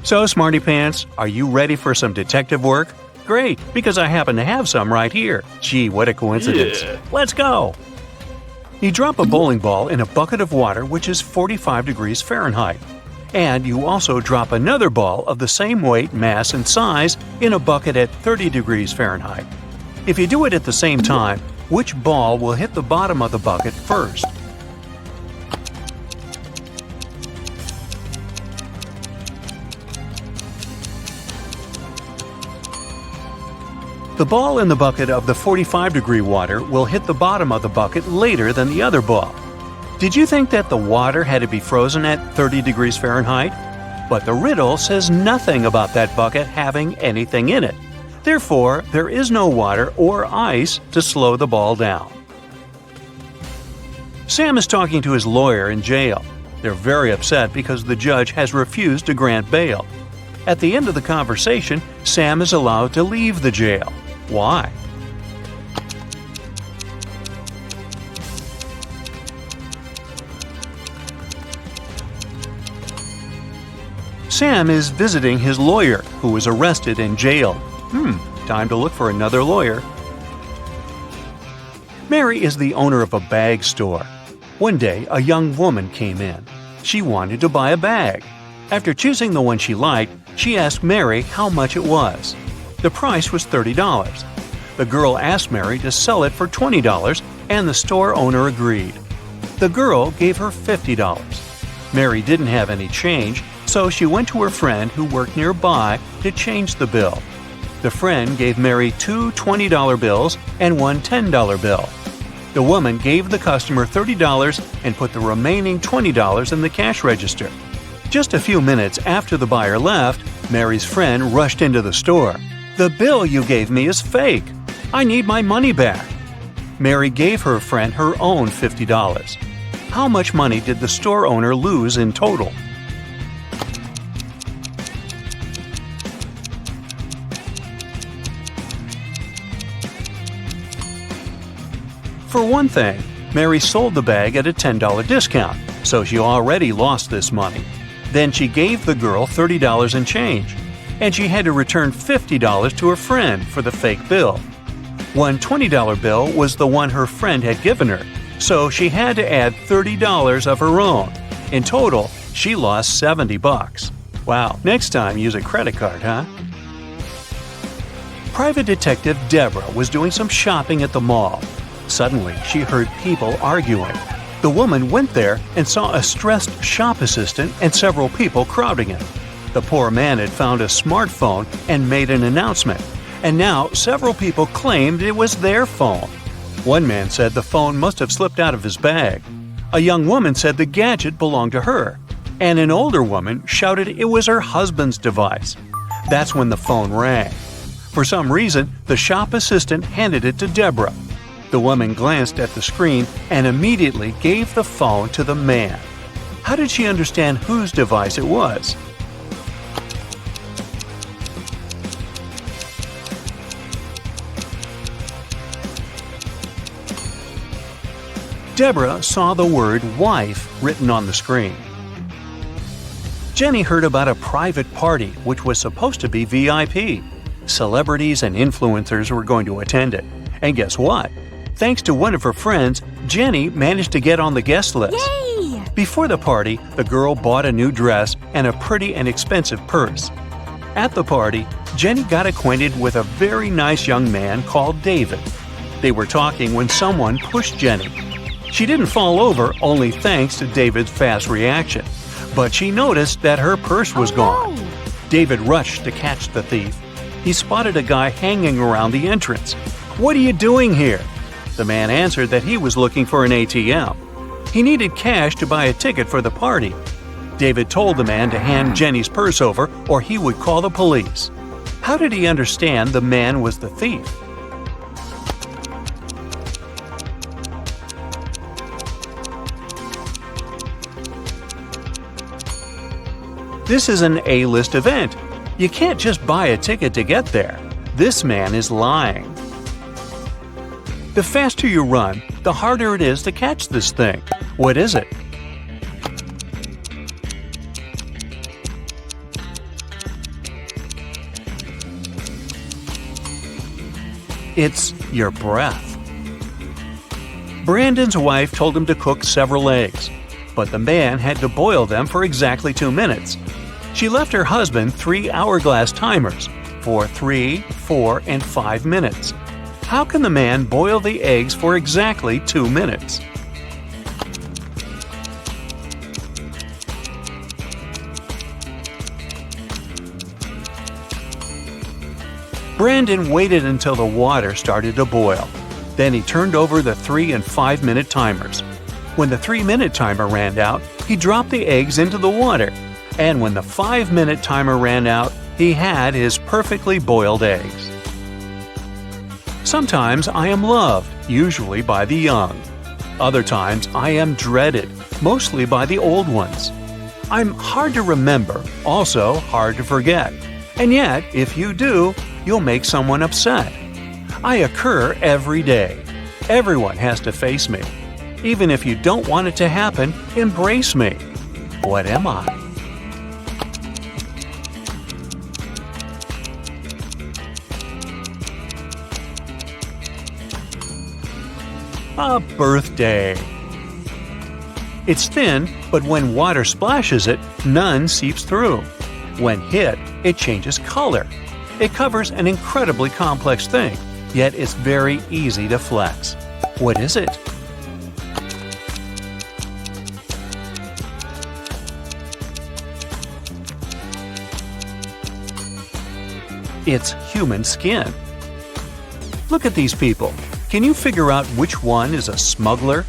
So, Smarty Pants, are you ready for some detective work? Great, because I happen to have some right here. Gee, what a coincidence. Yeah. Let's go! You drop a bowling ball in a bucket of water which is 45 degrees Fahrenheit. And you also drop another ball of the same weight, mass, and size in a bucket at 30 degrees Fahrenheit. If you do it at the same time, which ball will hit the bottom of the bucket first? The ball in the bucket of the 45-degree water will hit the bottom of the bucket later than the other ball. Did you think that the water had to be frozen at 30 degrees Fahrenheit? But the riddle says nothing about that bucket having anything in it. Therefore, there is no water or ice to slow the ball down. Sam is talking to his lawyer in jail. They're very upset because the judge has refused to grant bail. At the end of the conversation, Sam is allowed to leave the jail. Why? Sam is visiting his lawyer, who was arrested and jailed. Time to look for another lawyer. Mary is the owner of a bag store. One day, a young woman came in. She wanted to buy a bag. After choosing the one she liked, she asked Mary how much it was. The price was $30. The girl asked Mary to sell it for $20, and the store owner agreed. The girl gave her $50. Mary didn't have any change, so she went to her friend who worked nearby to change the bill. The friend gave Mary two $20 bills and one $10 bill. The woman gave the customer $30 and put the remaining $20 in the cash register. Just a few minutes after the buyer left, Mary's friend rushed into the store. "The bill you gave me is fake. I need my money back." Mary gave her friend her own $50. How much money did the store owner lose in total? For one thing, Mary sold the bag at a $10 discount, so she already lost this money. Then she gave the girl $30 in change, and she had to return $50 to her friend for the fake bill. One $20 bill was the one her friend had given her, so she had to add $30 of her own. In total, she lost $70. Wow, next time use a credit card, huh? Private Detective Deborah was doing some shopping at the mall. Suddenly, she heard people arguing. The woman went there and saw a stressed shop assistant and several people crowding it. The poor man had found a smartphone and made an announcement, and now several people claimed it was their phone. One man said the phone must have slipped out of his bag. A young woman said the gadget belonged to her, and an older woman shouted it was her husband's device. That's when the phone rang. For some reason, the shop assistant handed it to Deborah. The woman glanced at the screen and immediately gave the phone to the man. How did she understand whose device it was? Deborah saw the word wife written on the screen. Jenny heard about a private party which was supposed to be VIP. Celebrities and influencers were going to attend it. And guess what? Thanks to one of her friends, Jenny managed to get on the guest list. Yay! Before the party, the girl bought a new dress and a pretty and expensive purse. At the party, Jenny got acquainted with a very nice young man called David. They were talking when someone pushed Jenny. She didn't fall over only thanks to David's fast reaction, but she noticed that her purse was gone. No. David rushed to catch the thief. He spotted a guy hanging around the entrance. "What are you doing here?" The man answered that he was looking for an ATM. He needed cash to buy a ticket for the party. David told the man to hand Jenny's purse over or he would call the police. How did he understand the man was the thief? This is an A-list event. You can't just buy a ticket to get there. This man is lying. The faster you run, the harder it is to catch this thing. What is it? It's your breath. Brandon's wife told him to cook several eggs, but the man had to boil them for exactly 2 minutes. She left her husband 3 hourglass timers for 3, 4, and 5 minutes. How can the man boil the eggs for exactly 2 minutes? Brandon waited until the water started to boil. Then he turned over the 3 and 5 minute timers. When the 3-minute timer ran out, he dropped the eggs into the water. And when the 5-minute timer ran out, he had his perfectly boiled eggs. Sometimes I am loved, usually by the young. Other times I am dreaded, mostly by the old ones. I'm hard to remember, also hard to forget. And yet, if you do, you'll make someone upset. I occur every day. Everyone has to face me. Even if you don't want it to happen, embrace me. What am I? A birthday. It's thin, but when water splashes it, none seeps through. When hit, it changes color. It covers an incredibly complex thing, yet it's very easy to flex. What is it? It's human skin. Look at these people. Can you figure out which one is a smuggler?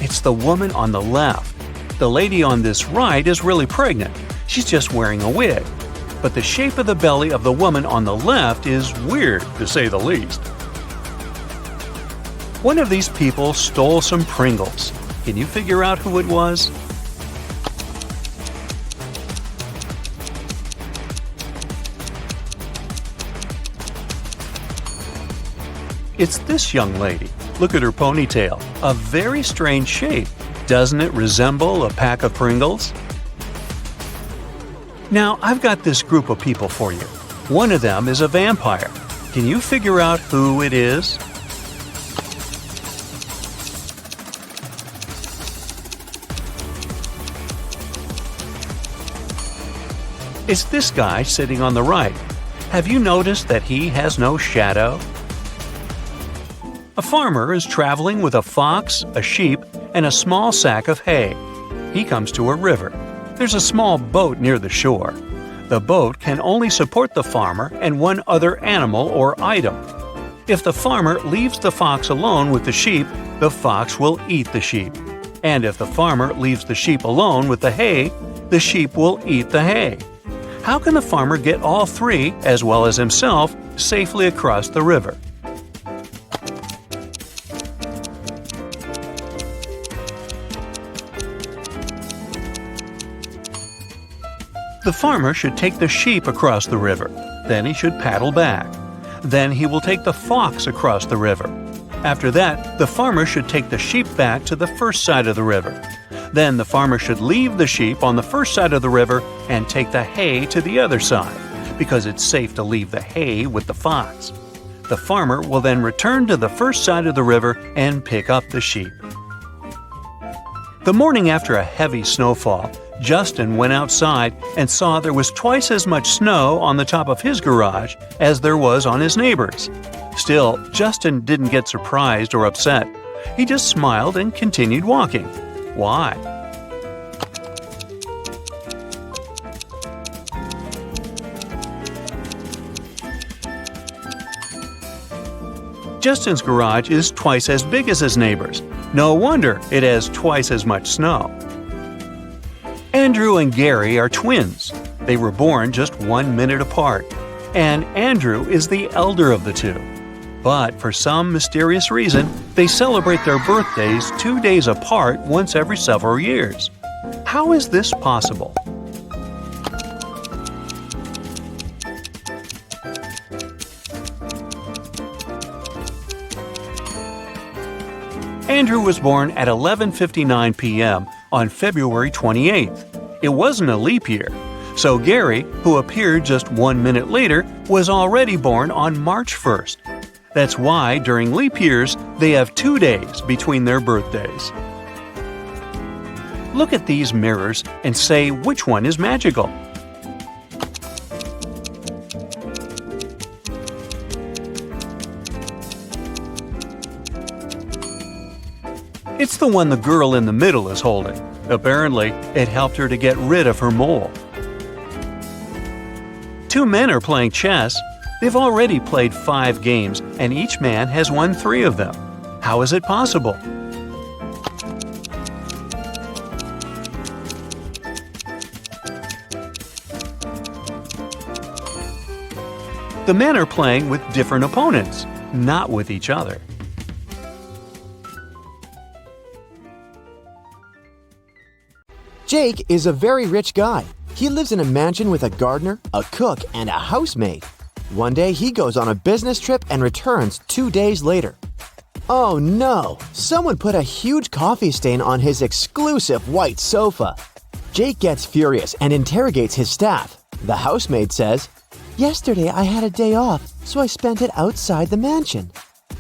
It's the woman on the left. The lady on this right is really pregnant. She's just wearing a wig. But the shape of the belly of the woman on the left is weird, to say the least. One of these people stole some Pringles. Can you figure out who it was? It's this young lady. Look at her ponytail. A very strange shape. Doesn't it resemble a pack of Pringles? Now, I've got this group of people for you. One of them is a vampire. Can you figure out who it is? It's this guy sitting on the right. Have you noticed that he has no shadow? A farmer is traveling with a fox, a sheep, and a small sack of hay. He comes to a river. There's a small boat near the shore. The boat can only support the farmer and one other animal or item. If the farmer leaves the fox alone with the sheep, the fox will eat the sheep. And if the farmer leaves the sheep alone with the hay, the sheep will eat the hay. How can the farmer get all three, as well as himself, safely across the river? The farmer should take the sheep across the river. Then he should paddle back. Then he will take the fox across the river. After that, the farmer should take the sheep back to the first side of the river. Then the farmer should leave the sheep on the first side of the river and take the hay to the other side, because it's safe to leave the hay with the fox. The farmer will then return to the first side of the river and pick up the sheep. The morning after a heavy snowfall, Justin went outside and saw there was twice as much snow on the top of his garage as there was on his neighbor's. Still, Justin didn't get surprised or upset. He just smiled and continued walking. Why? Justin's garage is twice as big as his neighbor's. No wonder it has twice as much snow. Andrew and Gary are twins. They were born just 1 minute apart, and Andrew is the elder of the two. But for some mysterious reason, they celebrate their birthdays 2 days apart once every several years. How is this possible? Andrew was born at 11:59 p.m. on February 28th. It wasn't a leap year, so Gary, who appeared just 1 minute later, was already born on March 1st. That's why during leap years, they have 2 days between their birthdays. Look at these mirrors and say which one is magical. It's the one the girl in the middle is holding. Apparently, it helped her to get rid of her mole. 2 men are playing chess. They've already played 5 games, and each man has won 3 of them. How is it possible? The men are playing with different opponents, not with each other. Jake is a very rich guy. He lives in a mansion with a gardener, a cook, and a housemaid. One day he goes on a business trip and returns 2 days later. Oh no! Someone put a huge coffee stain on his exclusive white sofa. Jake gets furious and interrogates his staff. The housemaid says, "Yesterday I had a day off, so I spent it outside the mansion.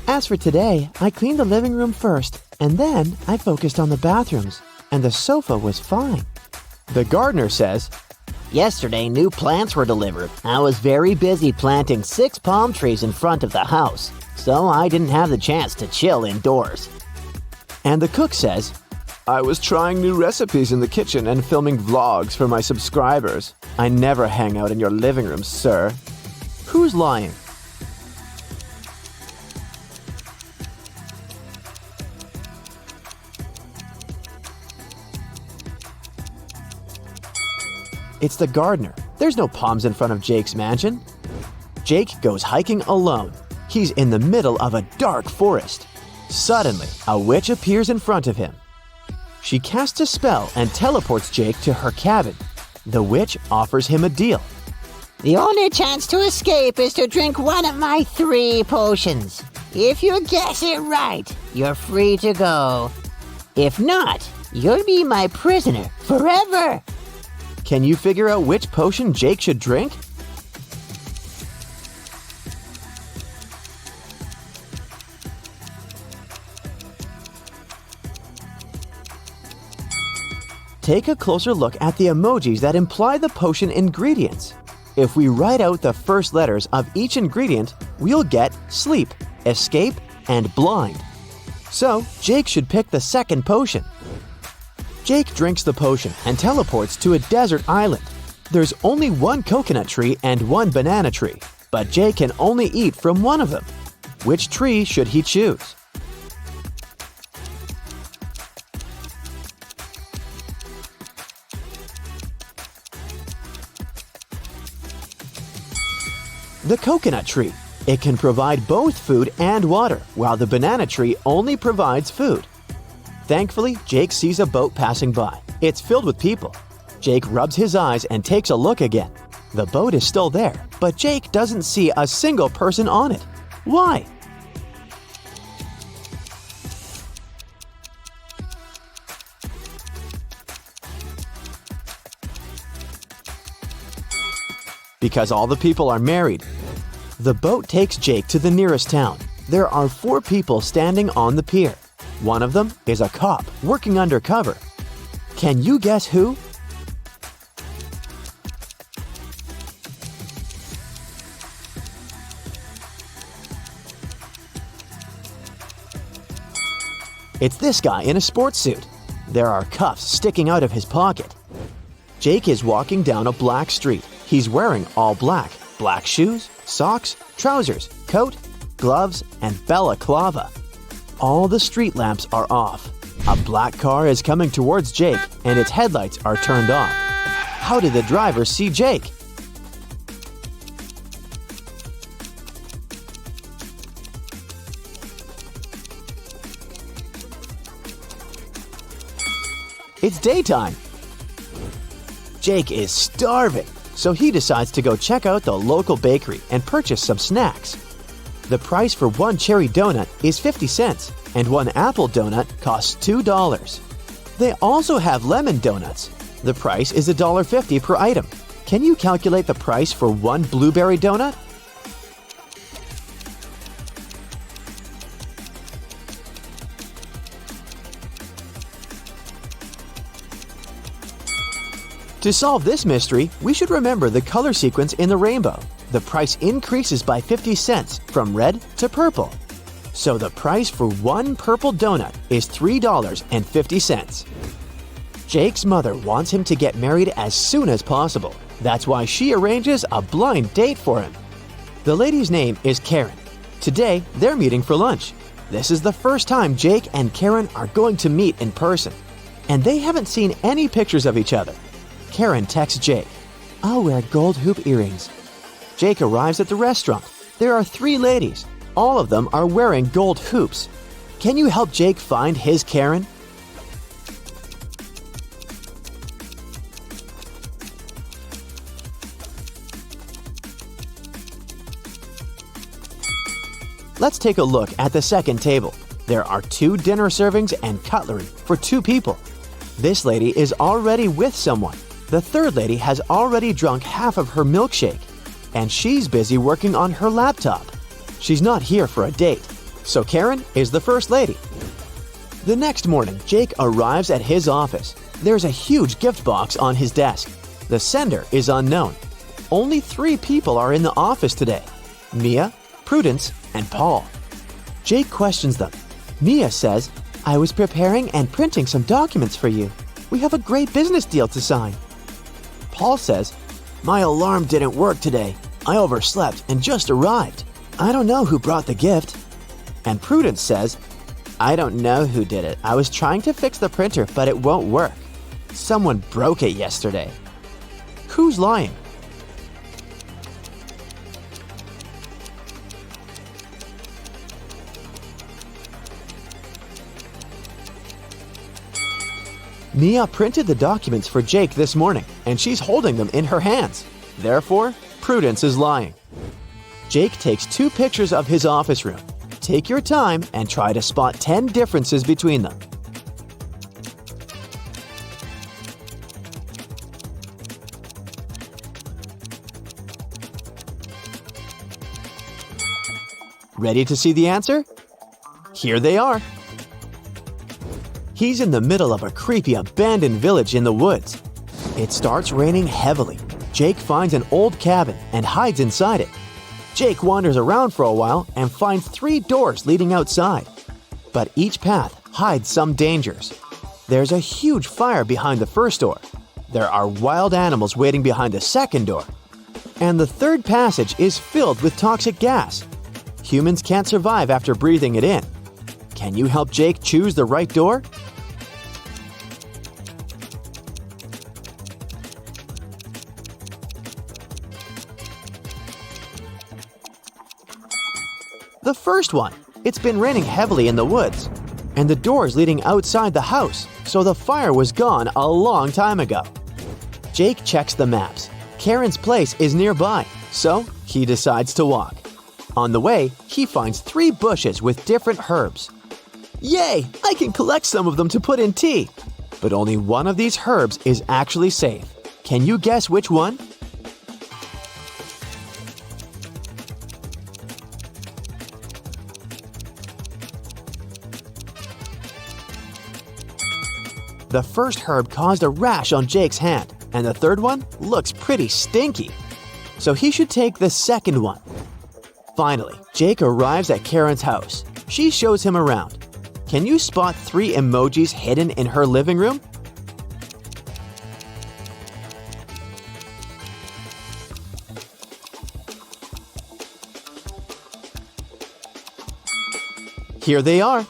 As for today, I cleaned the living room first, and then I focused on the bathrooms, and the sofa was fine." The gardener says, "Yesterday, new plants were delivered. I was very busy planting 6 palm trees in front of the house, so I didn't have the chance to chill indoors." And the cook says, "I was trying new recipes in the kitchen and filming vlogs for my subscribers. I never hang out in your living room, sir." Who's lying? It's the gardener. There's no palms in front of Jake's mansion. Jake goes hiking alone. He's in the middle of a dark forest. Suddenly, a witch appears in front of him. She casts a spell and teleports Jake to her cabin. The witch offers him a deal. "The only chance to escape is to drink one of my 3 potions. If you guess it right, you're free to go. If not, you'll be my prisoner forever." Can you figure out which potion Jake should drink? Take a closer look at the emojis that imply the potion ingredients. If we write out the first letters of each ingredient, we'll get sleep, escape, and blind. So, Jake should pick the second potion. Jake drinks the potion and teleports to a desert island. There's only 1 coconut tree and 1 banana tree, but Jake can only eat from one of them. Which tree should he choose? The coconut tree. It can provide both food and water, while the banana tree only provides food. Thankfully, Jake sees a boat passing by. It's filled with people. Jake rubs his eyes and takes a look again. The boat is still there, but Jake doesn't see a single person on it. Why? Because all the people are married. The boat takes Jake to the nearest town. There are 4 people standing on the pier. One of them is a cop working undercover. Can you guess who? It's this guy in a sports suit. There are cuffs sticking out of his pocket. Jake is walking down a black street. He's wearing all black. Black shoes, socks, trousers, coat, gloves, and balaclava. All the street lamps are off. A black car is coming towards Jake, and its headlights are turned off. How did the driver see Jake? It's daytime. Jake is starving, so he decides to go check out the local bakery and purchase some snacks. The price for 1 cherry donut is 50 cents, and 1 apple donut costs $2. They also have lemon donuts. The price is $1.50 per item. Can you calculate the price for one blueberry donut? To solve this mystery, we should remember the color sequence in the rainbow. The price increases by 50 cents from red to purple. So the price for one purple donut is $3.50. Jake's mother wants him to get married as soon as possible. That's why she arranges a blind date for him. The lady's name is Karen. Today, they're meeting for lunch. This is the first time Jake and Karen are going to meet in person, and they haven't seen any pictures of each other. Karen texts Jake, "I'll wear gold hoop earrings." Jake arrives at the restaurant. There are 3 ladies. All of them are wearing gold hoops. Can you help Jake find his Karen? Let's take a look at the second table. There are 2 dinner servings and cutlery for 2 people. This lady is already with someone. The third lady has already drunk half of her milkshake, and she's busy working on her laptop. She's not here for a date, so Karen is the first lady. The next morning, Jake arrives at his office. There's a huge gift box on his desk. The sender is unknown. Only 3 people are in the office today: Mia, Prudence, and Paul. Jake questions them. Mia says, "I was preparing and printing some documents for you. We have a great business deal to sign." Paul says, "My alarm didn't work today. I overslept and just arrived. I don't know who brought the gift." And Prudence says, "I don't know who did it. I was trying to fix the printer, but it won't work. Someone broke it yesterday." Who's lying? Mia printed the documents for Jake this morning, and she's holding them in her hands. Therefore, Prudence is lying. Jake takes 2 pictures of his office room. Take your time and try to spot 10 differences between them. Ready to see the answer? Here they are. He's in the middle of a creepy abandoned village in the woods. It starts raining heavily. Jake finds an old cabin and hides inside it. Jake wanders around for a while and finds 3 doors leading outside. But each path hides some dangers. There's a huge fire behind the first door. There are wild animals waiting behind the second door. And the third passage is filled with toxic gas. Humans can't survive after breathing it in. Can you help Jake choose the right door? The first one. It's been raining heavily in the woods, and the door's leading outside the house, so the fire was gone a long time ago. Jake checks the maps. Karen's place is nearby, so he decides to walk. On the way, he finds 3 bushes with different herbs. Yay! I can collect some of them to put in tea! But only one of these herbs is actually safe. Can you guess which one? The first herb caused a rash on Jake's hand, and the third one looks pretty stinky. So he should take the second one. Finally, Jake arrives at Karen's house. She shows him around. Can you spot 3 emojis hidden in her living room? Here they are.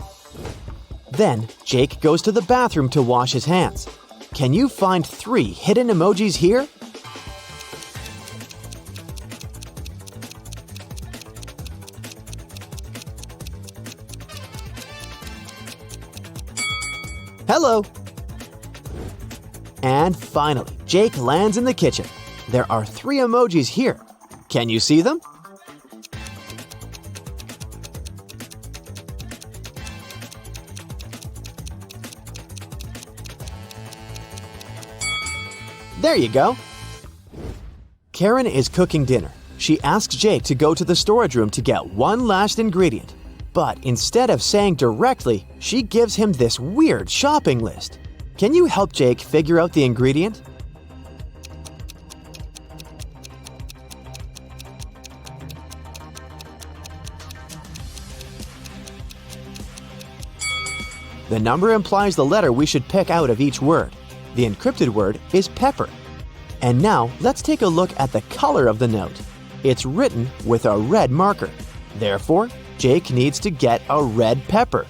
Then, Jake goes to the bathroom to wash his hands. Can you find 3 hidden emojis here? Hello! And finally, Jake lands in the kitchen. There are 3 emojis here. Can you see them? There you go. Karen is cooking dinner. She asks Jake to go to the storage room to get one last ingredient. But instead of saying directly, she gives him this weird shopping list. Can you help Jake figure out the ingredient? The number implies the letter we should pick out of each word. The encrypted word is pepper. And now let's take a look at the color of the note. It's written with a red marker. Therefore, Jake needs to get a red pepper.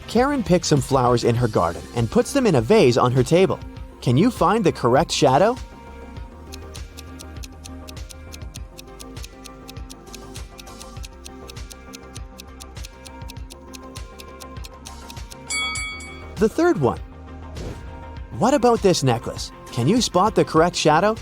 Karen picks some flowers in her garden and puts them in a vase on her table. Can you find the correct shadow? The third one. What about this necklace? Can you spot the correct shadow?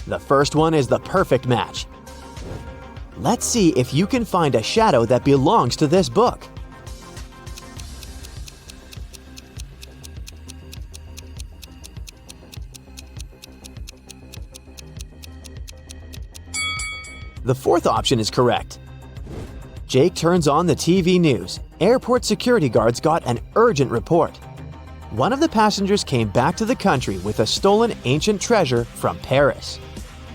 The first one is the perfect match. Let's see if you can find a shadow that belongs to this book. The fourth option is correct. Jake turns on the TV news. Airport security guards got an urgent report. One of the passengers came back to the country with a stolen ancient treasure from Paris.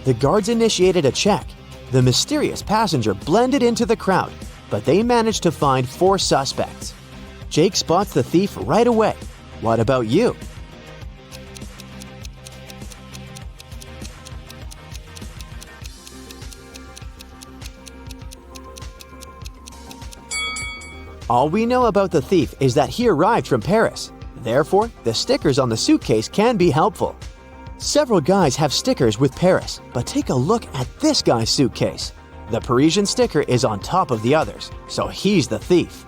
The guards initiated a check. The mysterious passenger blended into the crowd, but they managed to find 4 suspects. Jake spots the thief right away. What about you? All we know about the thief is that he arrived from Paris. Therefore, the stickers on the suitcase can be helpful. Several guys have stickers with Paris, but take a look at this guy's suitcase. The Parisian sticker is on top of the others, so he's the thief.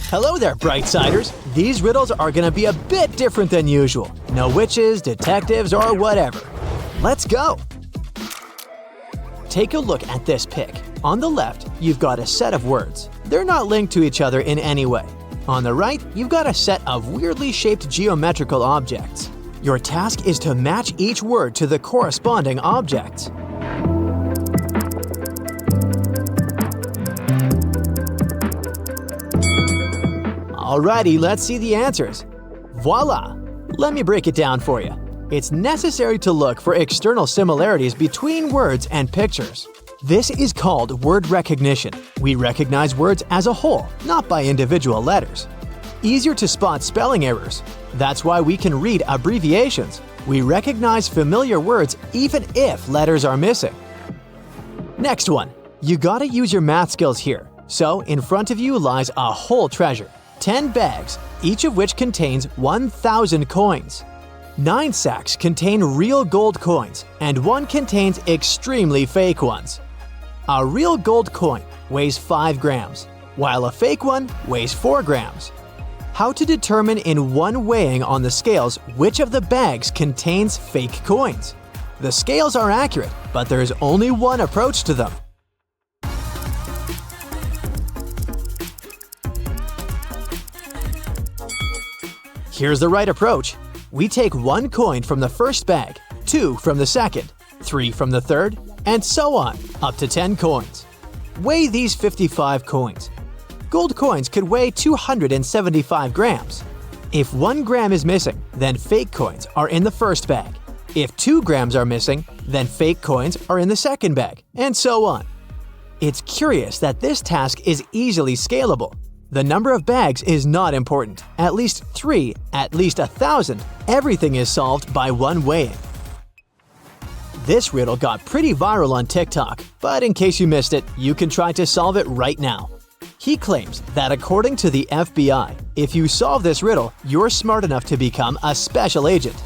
Hello there, Brightsiders! These riddles are going to be a bit different than usual. No witches, detectives, or whatever. Let's go! Take a look at this pic. On the left, you've got a set of words. They're not linked to each other in any way. On the right, you've got a set of weirdly shaped geometrical objects. Your task is to match each word to the corresponding objects. Alrighty, let's see the answers. Voila! Let me break it down for you. It's necessary to look for external similarities between words and pictures. This is called word recognition. We recognize words as a whole, not by individual letters. Easier to spot spelling errors. That's why we can read abbreviations. We recognize familiar words even if letters are missing. Next one. You gotta use your math skills here. So, in front of you lies a whole treasure. 10 bags, each of which contains 1,000 coins. 9 sacks contain real gold coins, and 1 contains extremely fake ones. A real gold coin weighs 5 grams, while a fake one weighs 4 grams. How to determine in one weighing on the scales which of the bags contains fake coins? The scales are accurate, but there is only one approach to them. Here's the right approach. We take 1 coin from the first bag, 2 from the second, 3 from the third, and so on, up to 10 coins. Weigh these 55 coins. Gold coins could weigh 275 grams. If 1 gram is missing, then fake coins are in the first bag. If 2 grams are missing, then fake coins are in the second bag, and so on. It's curious that this task is easily scalable. The number of bags is not important. At least 3, at least 1,000, everything is solved by 1 weighing. This riddle got pretty viral on TikTok, but in case you missed it, you can try to solve it right now. He claims that according to the FBI, if you solve this riddle, you're smart enough to become a special agent.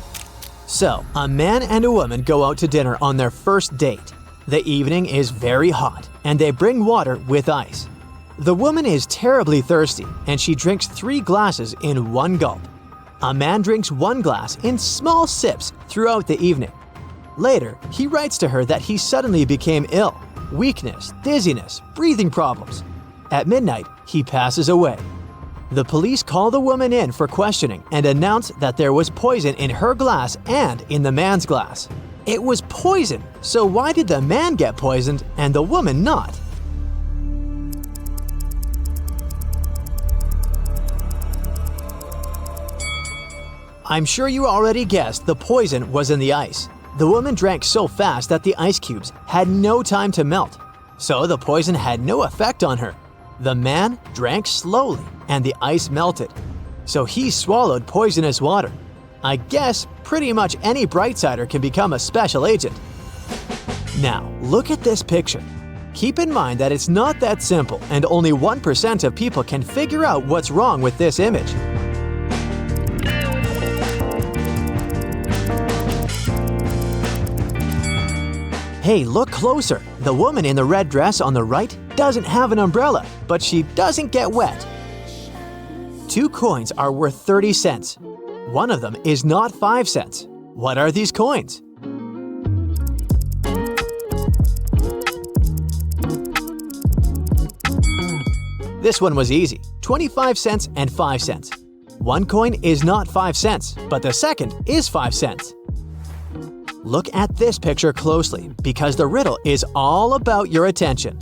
So, a man and a woman go out to dinner on their first date. The evening is very hot, and they bring water with ice. The woman is terribly thirsty, and she drinks 3 glasses in 1 gulp. A man drinks 1 glass in small sips throughout the evening. Later, he writes to her that he suddenly became ill. weakness, dizziness, breathing problems. At midnight, he passes away. The police call the woman in for questioning and announce that there was poison in her glass and in the man's glass. It was poison, so why did the man get poisoned and the woman not? I'm sure you already guessed the poison was in the ice. The woman drank so fast that the ice cubes had no time to melt, so the poison had no effect on her. The man drank slowly and the ice melted, so he swallowed poisonous water. I guess pretty much any Brightsider can become a special agent. Now, look at this picture. Keep in mind that it's not that simple and only 1% of people can figure out what's wrong with this image. Hey, look closer. The woman in the red dress on the right doesn't have an umbrella, but she doesn't get wet. 2 coins are worth 30 cents. One of them is not 5 cents. What are these coins? This one was easy. 25 cents and 5 cents. One coin is not 5 cents, but the second is 5 cents. Look at this picture closely, because the riddle is all about your attention.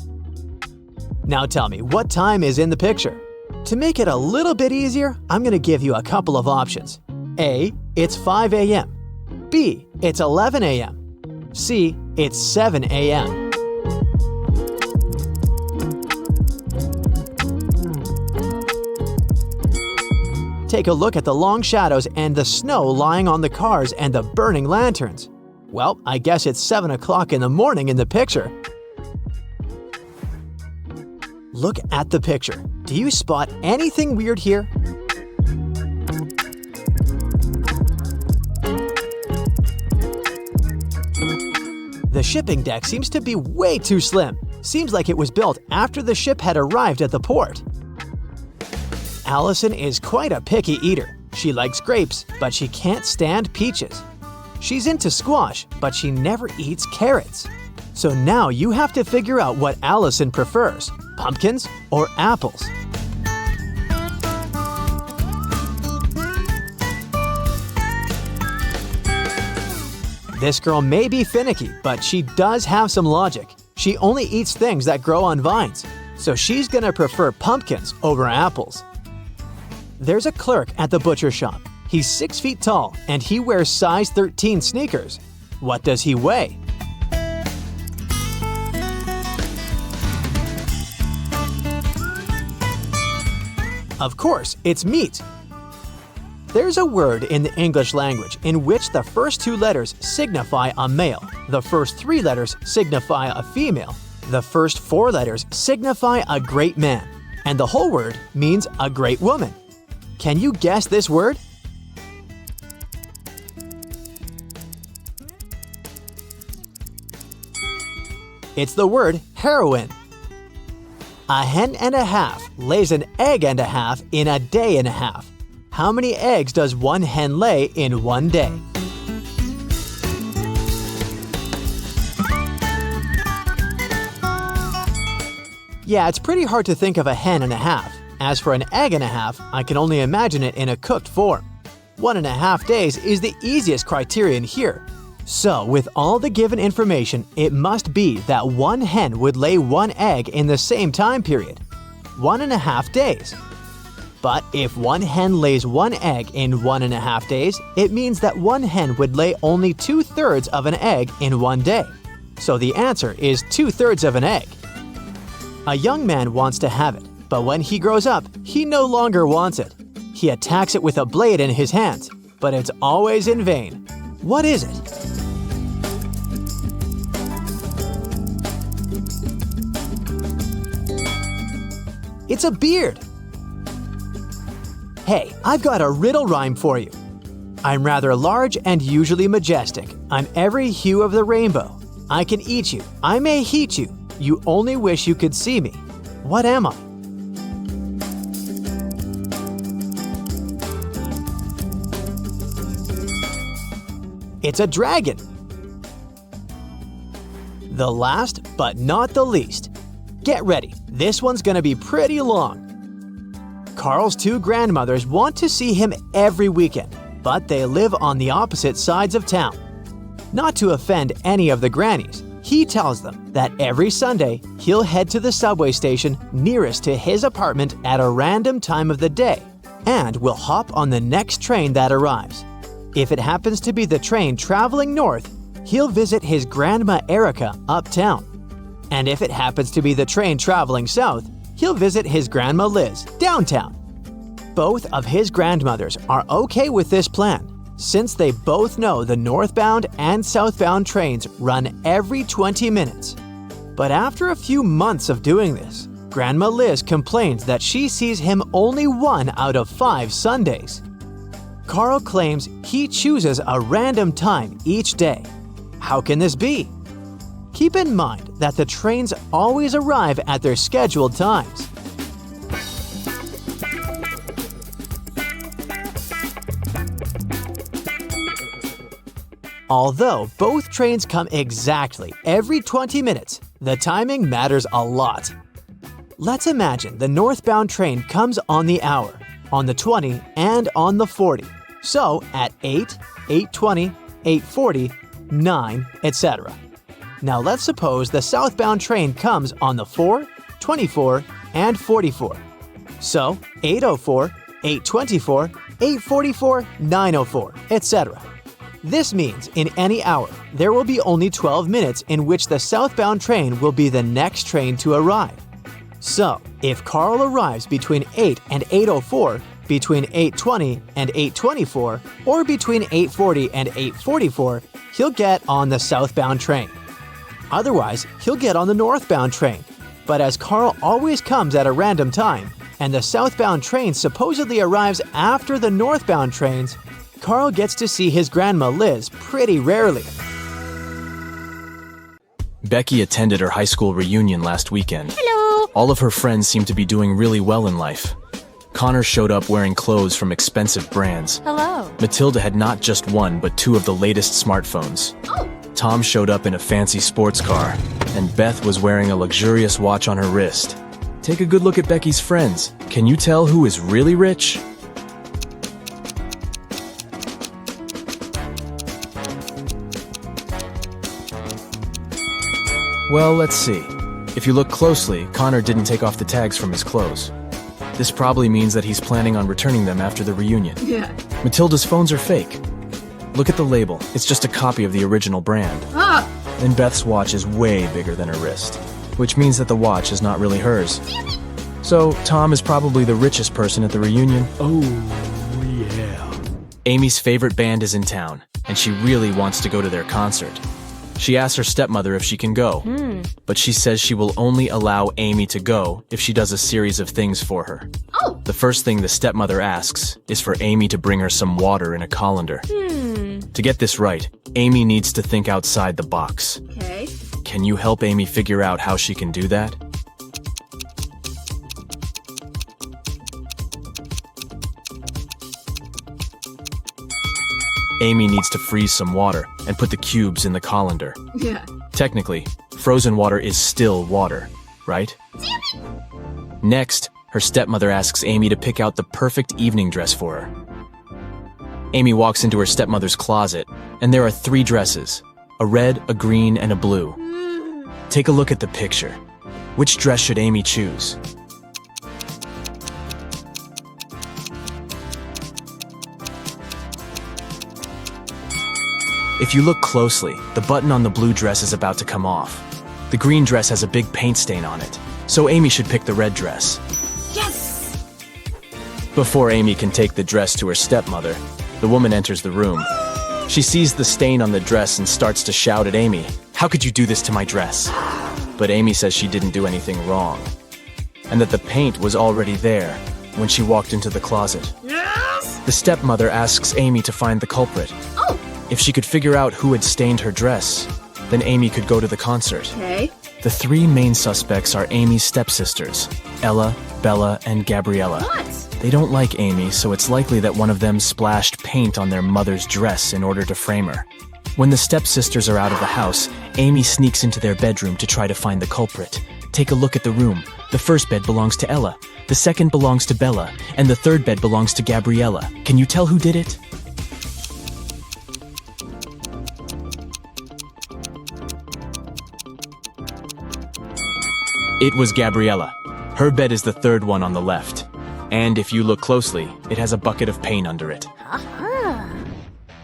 Now tell me, what time is in the picture? To make it a little bit easier, I'm going to give you a couple of options. A, it's 5 a.m. B, it's 11 a.m. C, it's 7 a.m. Take a look at the long shadows and the snow lying on the cars and the burning lanterns. Well, I guess it's 7 o'clock in the morning in the picture. Look at the picture. Do you spot anything weird here? The shipping deck seems to be way too slim. Seems like it was built after the ship had arrived at the port. Allison is quite a picky eater. She likes grapes, but she can't stand peaches. She's into squash, but she never eats carrots. So now you have to figure out what Allison prefers, pumpkins or apples. This girl may be finicky, but she does have some logic. She only eats things that grow on vines, so she's gonna prefer pumpkins over apples. There's a clerk at the butcher shop. He's 6 feet tall and he wears size 13 sneakers. What does he weigh? Of course, it's meat. There's a word in the English language in which the first 2 letters signify a male, the first 3 letters signify a female, the first 4 letters signify a great man, and the whole word means a great woman. Can you guess this word? It's the word heroine. A hen and a half lays an egg and a half in a day and a half. How many eggs does one hen lay in one day? Yeah, it's pretty hard to think of a hen and a half. As for an egg and a half, I can only imagine it in a cooked form. 1.5 days is the easiest criterion here. So, with all the given information, it must be that one hen would lay 1 egg in the same time period. 1.5 days. But if one hen lays 1 egg in 1.5 days, it means that one hen would lay only 2/3 of an egg in one day. So the answer is 2/3 of an egg. A young man wants to have it, but when he grows up, he no longer wants it. He attacks it with a blade in his hands, but it's always in vain. What is it? It's a beard. Hey, I've got a riddle rhyme for you. I'm rather large and usually majestic. I'm every hue of the rainbow. I can eat you. I may heat you. You only wish you could see me. What am I? It's a dragon. The last, but not the least. Get ready, this one's gonna be pretty long. Carl's two grandmothers want to see him every weekend, but they live on the opposite sides of town. Not to offend any of the grannies, he tells them that every Sunday he'll head to the subway station nearest to his apartment at a random time of the day and will hop on the next train that arrives. If it happens to be the train traveling north, he'll visit his grandma Erica uptown. And if it happens to be the train traveling south, he'll visit his grandma Liz downtown. Both of his grandmothers are okay with this plan, since they both know the northbound and southbound trains run every 20 minutes. But after a few months of doing this, Grandma Liz complains that she sees him only 1 out of 5 Sundays. Carl claims he chooses a random time each day. How can this be? Keep in mind that the trains always arrive at their scheduled times. Although both trains come exactly every 20 minutes, the timing matters a lot. Let's imagine the northbound train comes on the hour, on the 20, and on the 40. So at 8, 8:20, 8:40, 9, etc. Now let's suppose the southbound train comes on the 4, 24, and 44. So 8:04, 8:24, 8:44, 9:04, etc. This means in any hour, there will be only 12 minutes in which the southbound train will be the next train to arrive. So, if Carl arrives between 8 and 8:04, between 8:20 and 8:24, or between 8:40 and 8:44, he'll get on the southbound train. Otherwise, he'll get on the northbound train. But as Carl always comes at a random time, and the southbound train supposedly arrives after the northbound trains, Carl gets to see his grandma Liz pretty rarely. Becky attended her high school reunion last weekend. Hello. All of her friends seemed to be doing really well in life. Connor showed up wearing clothes from expensive brands. Hello. Matilda had not just one, but 2 of the latest smartphones. Oh. Tom showed up in a fancy sports car, and Beth was wearing a luxurious watch on her wrist. Take a good look at Becky's friends. Can you tell who is really rich? Well, let's see. If you look closely, Connor didn't take off the tags from his clothes. This probably means that he's planning on returning them after the reunion. Yeah. Matilda's phones are fake. Look at the label. It's just a copy of the original brand. Ah. And Beth's watch is way bigger than her wrist, which means that the watch is not really hers. So, Tom is probably the richest person at the reunion. Oh, yeah. Amy's favorite band is in town, and she really wants to go to their concert. She asks her stepmother if she can go, but she says she will only allow Amy to go if she does a series of things for her. Oh. The first thing the stepmother asks is for Amy to bring her some water in a colander. To get this right, Amy needs to think outside the box. Okay. Can you help Amy figure out how she can do that? Amy needs to freeze some water and put the cubes in the colander. Yeah. Technically, frozen water is still water, right? Next, her stepmother asks Amy to pick out the perfect evening dress for her. Amy walks into her stepmother's closet, and there are 3 dresses, a red, a green, and a blue. Take a look at the picture. Which dress should Amy choose? If you look closely, the button on the blue dress is about to come off. The green dress has a big paint stain on it, so Amy should pick the red dress. Yes! Before Amy can take the dress to her stepmother, the woman enters the room. She sees the stain on the dress and starts to shout at Amy, "How could you do this to my dress?" But Amy says she didn't do anything wrong, and that the paint was already there when she walked into the closet. Yes! The stepmother asks Amy to find the culprit. Oh. If she could figure out who had stained her dress, then Amy could go to the concert. Okay. The 3 main suspects are Amy's stepsisters, Ella, Bella, and Gabriella. What? They don't like Amy, so it's likely that one of them splashed paint on their mother's dress in order to frame her. When the stepsisters are out of the house, Amy sneaks into their bedroom to try to find the culprit. Take a look at the room. The first bed belongs to Ella, the second belongs to Bella, and the third bed belongs to Gabriella. Can you tell who did it? It was Gabriella. Her bed is the third one on the left. And if you look closely, it has a bucket of paint under it.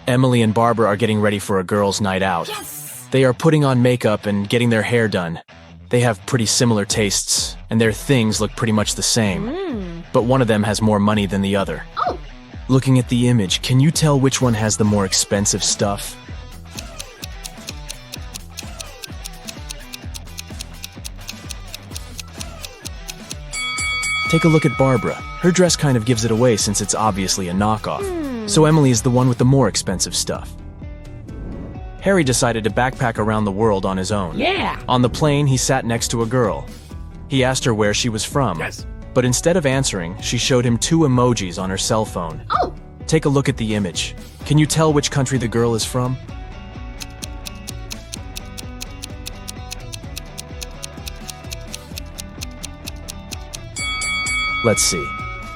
Emily and Barbara are getting ready for a girls' night out. Yes! They are putting on makeup and getting their hair done. They have pretty similar tastes, and their things look pretty much the same. But one of them has more money than the other. Oh! Looking at the image, can you tell which one has the more expensive stuff? Take a look at Barbara. Her dress kind of gives it away since it's obviously a knockoff. So Emily is the one with the more expensive stuff. Harry decided to backpack around the world on his own. Yeah! On the plane, he sat next to a girl. He asked her where she was from. Yes. But instead of answering, she showed him 2 emojis on her cell phone. Oh! Take a look at the image. Can you tell which country the girl is from? Let's see.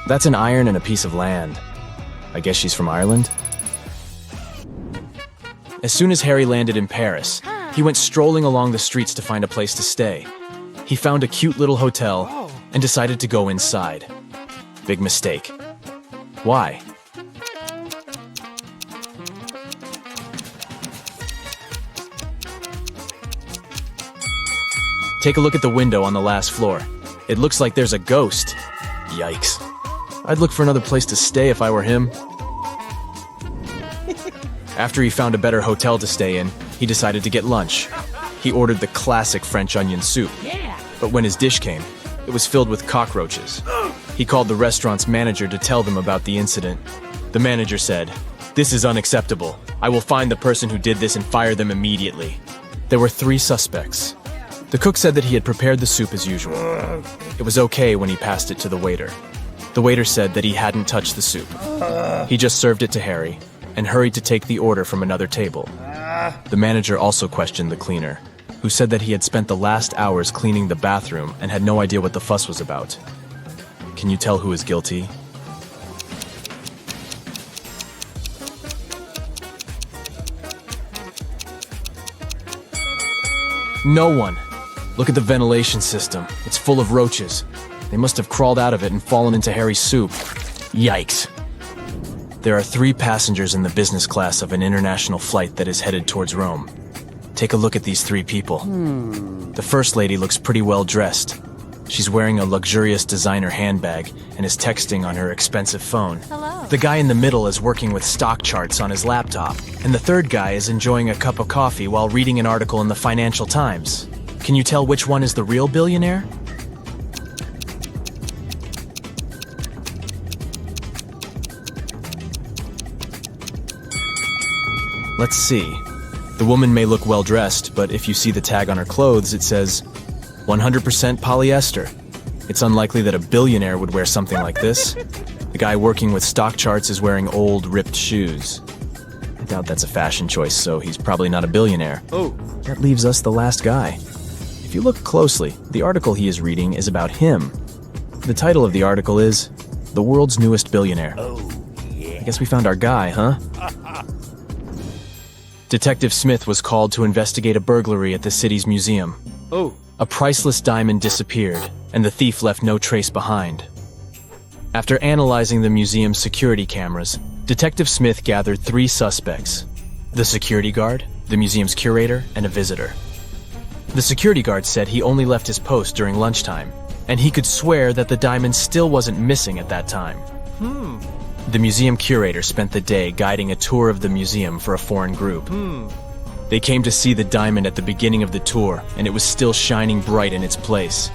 That's an iron and a piece of land. I guess she's from Ireland? As soon as Harry landed in Paris, he went strolling along the streets to find a place to stay. He found a cute little hotel and decided to go inside. Big mistake. Why? Take a look at the window on the last floor. It looks like there's a ghost. Yikes. I'd look for another place to stay if I were him. After he found a better hotel to stay in, he decided to get lunch. He ordered the classic French onion soup. Yeah! But when his dish came, it was filled with cockroaches. He called the restaurant's manager to tell them about the incident. The manager said, "This is unacceptable. I will find the person who did this and fire them immediately." There were 3 suspects. The cook said that he had prepared the soup as usual. It was okay when he passed it to the waiter. The waiter said that he hadn't touched the soup. He just served it to Harry and hurried to take the order from another table. The manager also questioned the cleaner, who said that he had spent the last hours cleaning the bathroom and had no idea what the fuss was about. Can you tell who is guilty? No one. Look at the ventilation system. It's full of roaches. They must have crawled out of it and fallen into Harry's soup. Yikes. There are 3 passengers in the business class of an international flight that is headed towards Rome. Take a look at these 3 people. The first lady looks pretty well dressed. She's wearing a luxurious designer handbag and is texting on her expensive phone. Hello. The guy in the middle is working with stock charts on his laptop, and the third guy is enjoying a cup of coffee while reading an article in the Financial Times. Can you tell which one is the real billionaire? Let's see. The woman may look well dressed, but if you see the tag on her clothes, it says 100% polyester. It's unlikely that a billionaire would wear something like this. The guy working with stock charts is wearing old, ripped shoes. I doubt that's a fashion choice, so he's probably not a billionaire. Oh. That leaves us the last guy. If you look closely, the article he is reading is about him. The title of the article is The World's Newest Billionaire. Oh, yeah. I guess we found our guy, huh? Detective Smith was called to investigate a burglary at the city's museum. Oh. A priceless diamond disappeared, and the thief left no trace behind. After analyzing the museum's security cameras, Detective Smith gathered 3 suspects: the security guard, the museum's curator, and a visitor. The security guard said he only left his post during lunchtime, and he could swear that the diamond still wasn't missing at that time. The museum curator spent the day guiding a tour of the museum for a foreign group. They came to see the diamond at the beginning of the tour, and it was still shining bright in its place.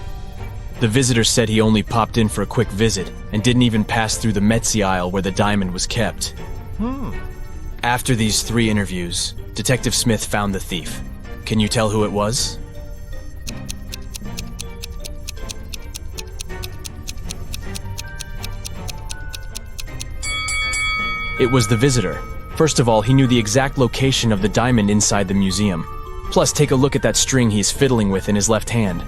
The visitor said he only popped in for a quick visit and didn't even pass through the Metzi aisle where the diamond was kept. After these 3 interviews, Detective Smith found the thief. Can you tell who it was? It was the visitor. First of all, he knew the exact location of the diamond inside the museum. Plus, take a look at that string he's fiddling with in his left hand.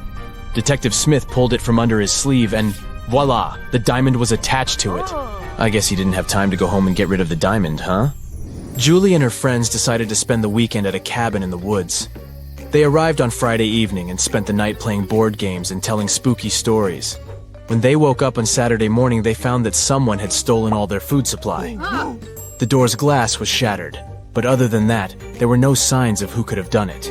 Detective Smith pulled it from under his sleeve and voila, the diamond was attached to it. I guess he didn't have time to go home and get rid of the diamond, huh? Julie and her friends decided to spend the weekend at a cabin in the woods. They arrived on Friday evening and spent the night playing board games and telling spooky stories. When they woke up on Saturday morning, they found that someone had stolen all their food supply. The door's glass was shattered, but other than that, there were no signs of who could have done it.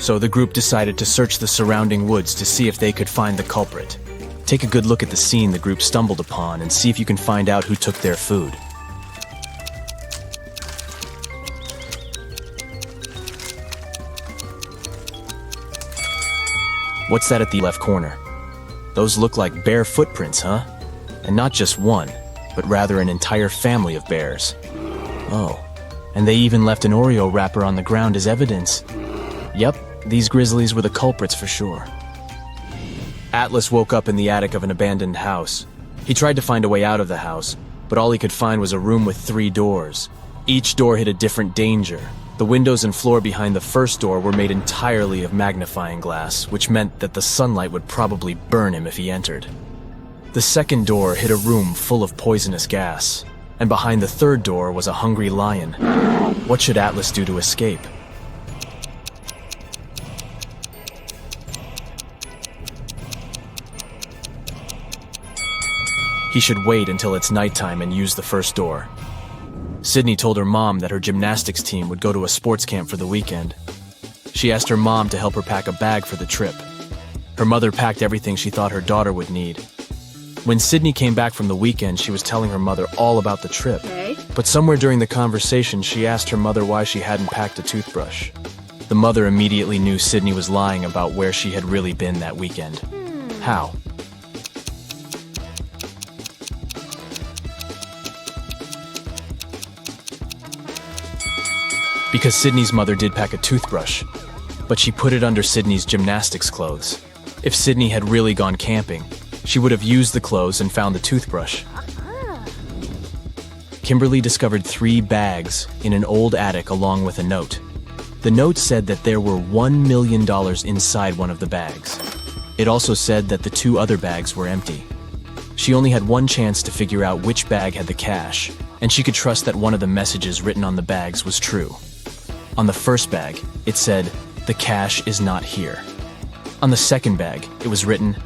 So the group decided to search the surrounding woods to see if they could find the culprit. Take a good look at the scene the group stumbled upon and see if you can find out who took their food. What's that at the left corner? Those look like bear footprints, huh? And not just one, but rather an entire family of bears. Oh, and they even left an Oreo wrapper on the ground as evidence. Yep, these grizzlies were the culprits for sure. Atlas woke up in the attic of an abandoned house. He tried to find a way out of the house, but all he could find was a room with 3 doors. Each door hid a different danger. The windows and floor behind the first door were made entirely of magnifying glass, which meant that the sunlight would probably burn him if he entered. The second door hid a room full of poisonous gas, and behind the third door was a hungry lion. What should Atlas do to escape? He should wait until it's nighttime and use the first door. Sydney told her mom that her gymnastics team would go to a sports camp for the weekend. She asked her mom to help her pack a bag for the trip. Her mother packed everything she thought her daughter would need. When Sydney came back from the weekend, she was telling her mother all about the trip. But somewhere during the conversation, she asked her mother why she hadn't packed a toothbrush. The mother immediately knew Sydney was lying about where she had really been that weekend. How? Because Sydney's mother did pack a toothbrush, but she put it under Sydney's gymnastics clothes. If Sydney had really gone camping, she would have used the clothes and found the toothbrush. Kimberly discovered 3 bags in an old attic along with a note. The note said that there were $1 million inside one of the bags. It also said that the 2 other bags were empty. She only had one chance to figure out which bag had the cash, and she could trust that one of the messages written on the bags was true. On the first bag, it said, "The cash is not here." On the second bag, it was written,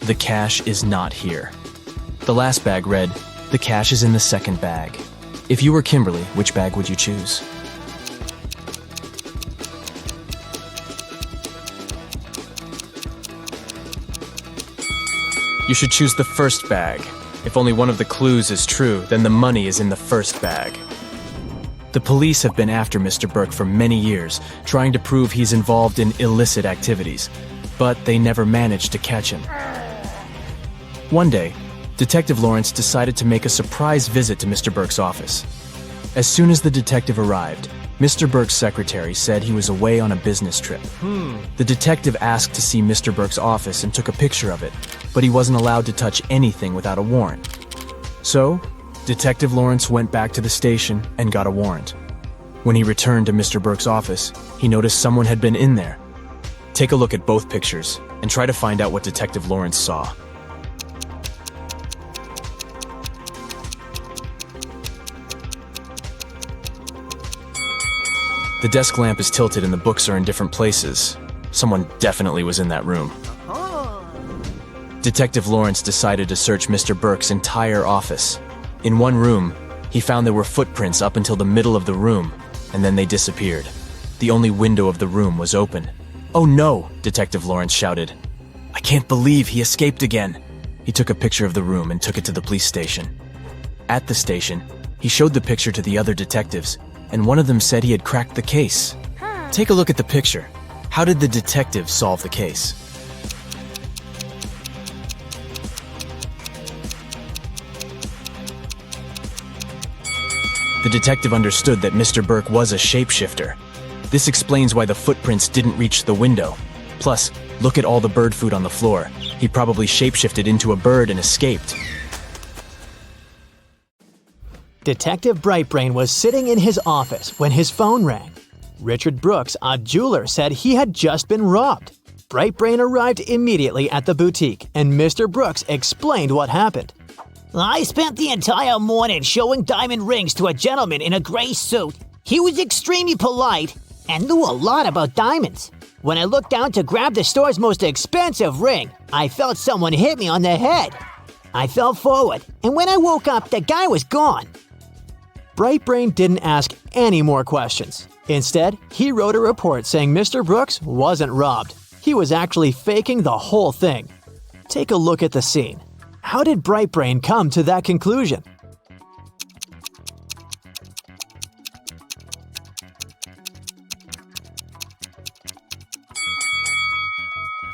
"The cash is not here." The last bag read, "The cash is in the second bag." If you were Kimberly, which bag would you choose? You should choose the first bag. If only one of the clues is true, then the money is in the first bag. The police have been after Mr. Burke for many years, trying to prove he's involved in illicit activities, but they never managed to catch him. One day, Detective Lawrence decided to make a surprise visit to Mr. Burke's office. As soon as the detective arrived, Mr. Burke's secretary said he was away on a business trip. The detective asked to see Mr. Burke's office and took a picture of it, but he wasn't allowed to touch anything without a warrant. So, Detective Lawrence went back to the station and got a warrant. When he returned to Mr. Burke's office, he noticed someone had been in there. Take a look at both pictures and try to find out what Detective Lawrence saw. The desk lamp is tilted and the books are in different places. Someone definitely was in that room. Detective Lawrence decided to search Mr. Burke's entire office. In one room, he found there were footprints up until the middle of the room, and then they disappeared. The only window of the room was open. "Oh no!" Detective Lawrence shouted. "I can't believe he escaped again." He took a picture of the room and took it to the police station. At the station, he showed the picture to the other detectives, and one of them said he had cracked the case. Take a look at the picture. How did the detective solve the case? The detective understood that Mr. Burke was a shapeshifter. This explains why the footprints didn't reach the window. Plus, look at all the bird food on the floor. He probably shapeshifted into a bird and escaped. Detective Brightbrain was sitting in his office when his phone rang. Richard Brooks, a jeweler, said he had just been robbed. Brightbrain arrived immediately at the boutique, and Mr. Brooks explained what happened. I spent the entire morning showing diamond rings to a gentleman in a gray suit. He was extremely polite and knew a lot about diamonds. When I looked down to grab the store's most expensive ring, I felt someone hit me on the head. I fell forward, and when I woke up, the guy was gone. Brightbrain didn't ask any more questions. Instead, he wrote a report saying Mr. Brooks wasn't robbed. He was actually faking the whole thing. Take a look at the scene. How did Brightbrain come to that conclusion?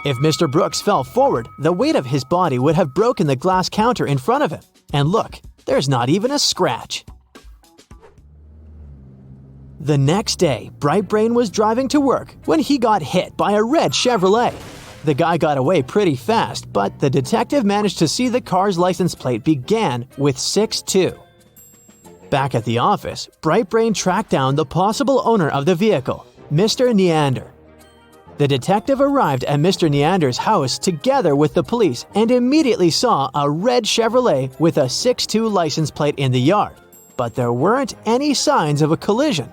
If Mr. Brooks fell forward, the weight of his body would have broken the glass counter in front of him. And look, there's not even a scratch. The next day, Brightbrain was driving to work when he got hit by a red Chevrolet. The guy got away pretty fast, but the detective managed to see the car's license plate began with 62. Back at the office, Brightbrain tracked down the possible owner of the vehicle, Mr. Neander. The detective arrived at Mr. Neander's house together with the police and immediately saw a red Chevrolet with a 62 license plate in the yard, but there weren't any signs of a collision.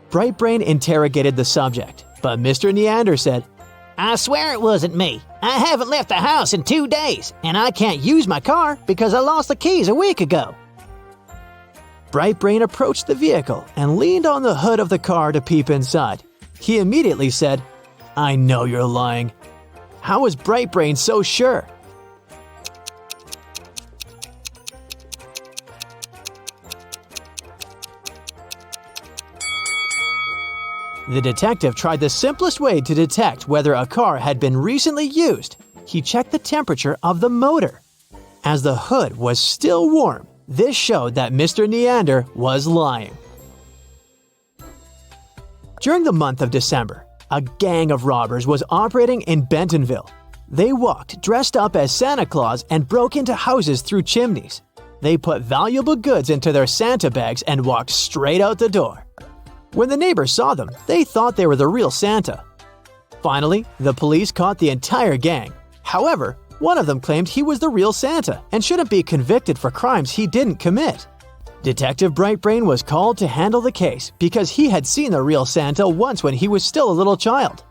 Brightbrain interrogated the subject, but Mr. Neander said, I swear it wasn't me. I haven't left the house in 2 days, and I can't use my car because I lost the keys a week ago. Brightbrain approached the vehicle and leaned on the hood of the car to peep inside. He immediately said, I know you're lying. How was Brightbrain so sure? The detective tried the simplest way to detect whether a car had been recently used. He checked the temperature of the motor. As the hood was still warm, this showed that Mr. Neander was lying. During the month of December, a gang of robbers was operating in Bentonville. They walked dressed up as Santa Claus and broke into houses through chimneys. They put valuable goods into their Santa bags and walked straight out the door. When the neighbors saw them, they thought they were the real Santa. Finally, the police caught the entire gang. However, one of them claimed he was the real Santa and shouldn't be convicted for crimes he didn't commit. Detective Brightbrain was called to handle the case because he had seen the real Santa once when he was still a little child.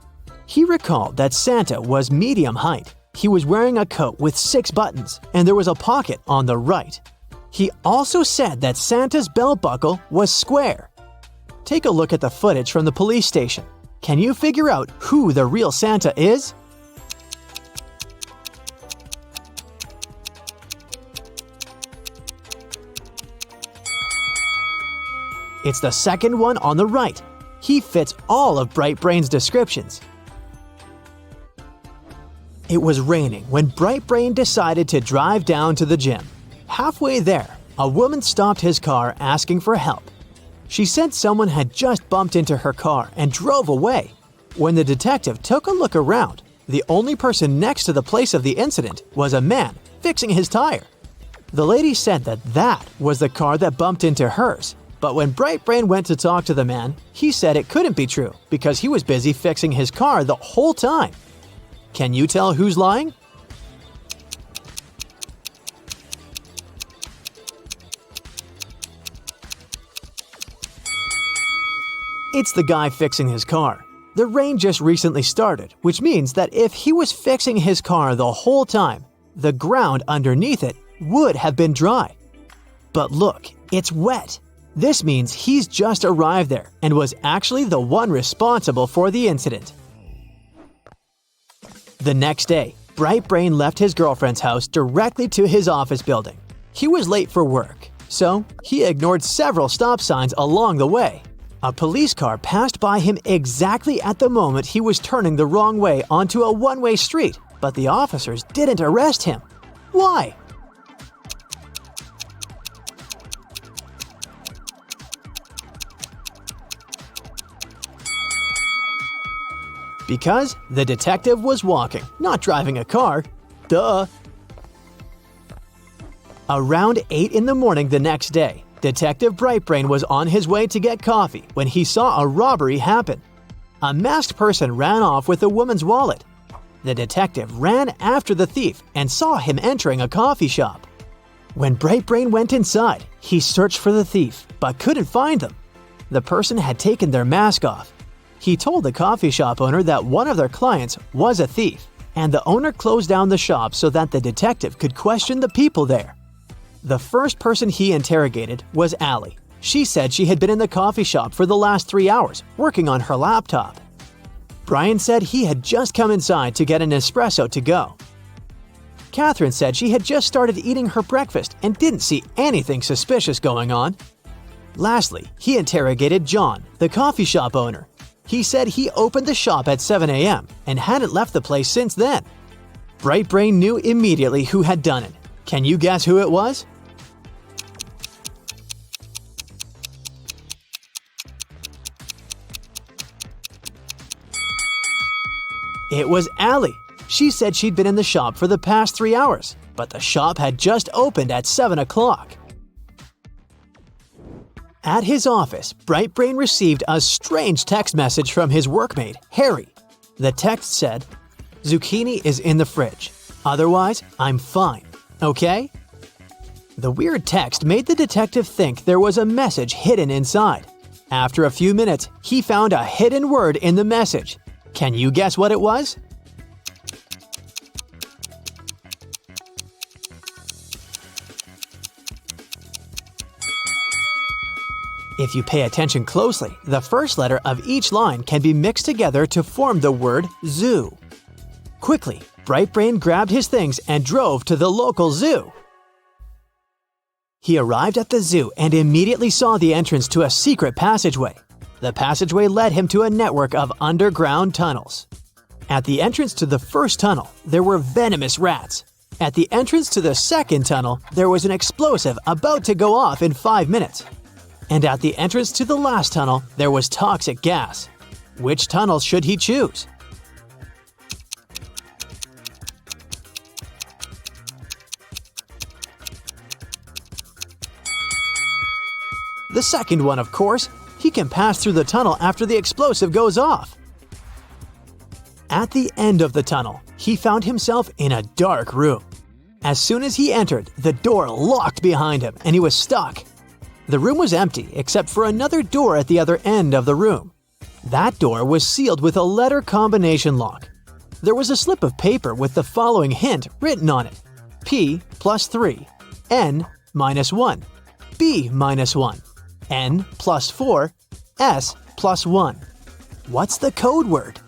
He recalled that Santa was medium height. He was wearing a coat with 6 buttons, and there was a pocket on the right. He also said that Santa's belt buckle was square. Take a look at the footage from the police station. Can you figure out who the real Santa is? It's the second one on the right. He fits all of Brightbrain's descriptions. It was raining when Brightbrain decided to drive down to the gym. Halfway there, a woman stopped his car asking for help. She said someone had just bumped into her car and drove away. When the detective took a look around, the only person next to the place of the incident was a man fixing his tire. The lady said that was the car that bumped into hers, but when Brightbrain went to talk to the man, he said it couldn't be true because he was busy fixing his car the whole time. Can you tell who's lying? It's the guy fixing his car. The rain just recently started, which means that if he was fixing his car the whole time, the ground underneath it would have been dry. But look, it's wet. This means he's just arrived there and was actually the one responsible for the incident. The next day, Brightbrain left his girlfriend's house directly to his office building. He was late for work, so he ignored several stop signs along the way. A police car passed by him exactly at the moment he was turning the wrong way onto a one-way street, but the officers didn't arrest him. Why? Because the detective was walking, not driving a car. Duh! Around 8 in the morning the next day, Detective Brightbrain was on his way to get coffee when he saw a robbery happen. A masked person ran off with a woman's wallet. The detective ran after the thief and saw him entering a coffee shop. When Brightbrain went inside, he searched for the thief but couldn't find them. The person had taken their mask off. He told the coffee shop owner that one of their clients was a thief, and the owner closed down the shop so that the detective could question the people there. The first person he interrogated was Allie. She said she had been in the coffee shop for the last 3 hours, working on her laptop. Brian said he had just come inside to get an espresso to go. Catherine said she had just started eating her breakfast and didn't see anything suspicious going on. Lastly, he interrogated John, the coffee shop owner. He said he opened the shop at 7 a.m. and hadn't left the place since then. Brightbrain knew immediately who had done it. Can you guess who it was? It was Allie. She said she'd been in the shop for the past 3 hours, but the shop had just opened at 7 o'clock. At his office, Brightbrain received a strange text message from his workmate, Harry. The text said, "Zucchini is in the fridge. Otherwise, I'm fine. Okay?" The weird text made the detective think there was a message hidden inside. After a few minutes, he found a hidden word in the message. Can you guess what it was? If you pay attention closely, the first letter of each line can be mixed together to form the word zoo. Quickly, Brightbrain grabbed his things and drove to the local zoo. He arrived at the zoo and immediately saw the entrance to a secret passageway. The passageway led him to a network of underground tunnels. At the entrance to the first tunnel, there were venomous rats. At the entrance to the second tunnel, there was an explosive about to go off in 5 minutes. And at the entrance to the last tunnel, there was toxic gas. Which tunnel should he choose? The second one, of course. He can pass through the tunnel after the explosive goes off. At the end of the tunnel, he found himself in a dark room. As soon as he entered, the door locked behind him and he was stuck. The room was empty except for another door at the other end of the room. That door was sealed with a letter combination lock. There was a slip of paper with the following hint written on it: P plus 3, N minus 1, B minus 1, N plus 4, S plus 1. What's the code word?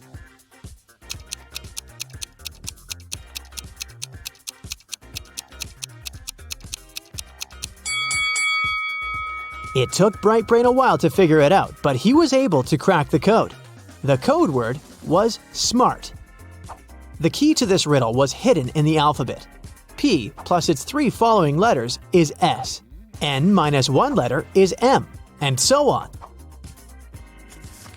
It took Brightbrain a while to figure it out, but he was able to crack the code. The code word was SMART. The key to this riddle was hidden in the alphabet. P plus its 3 following letters is S. N minus 1 letter is M, and so on.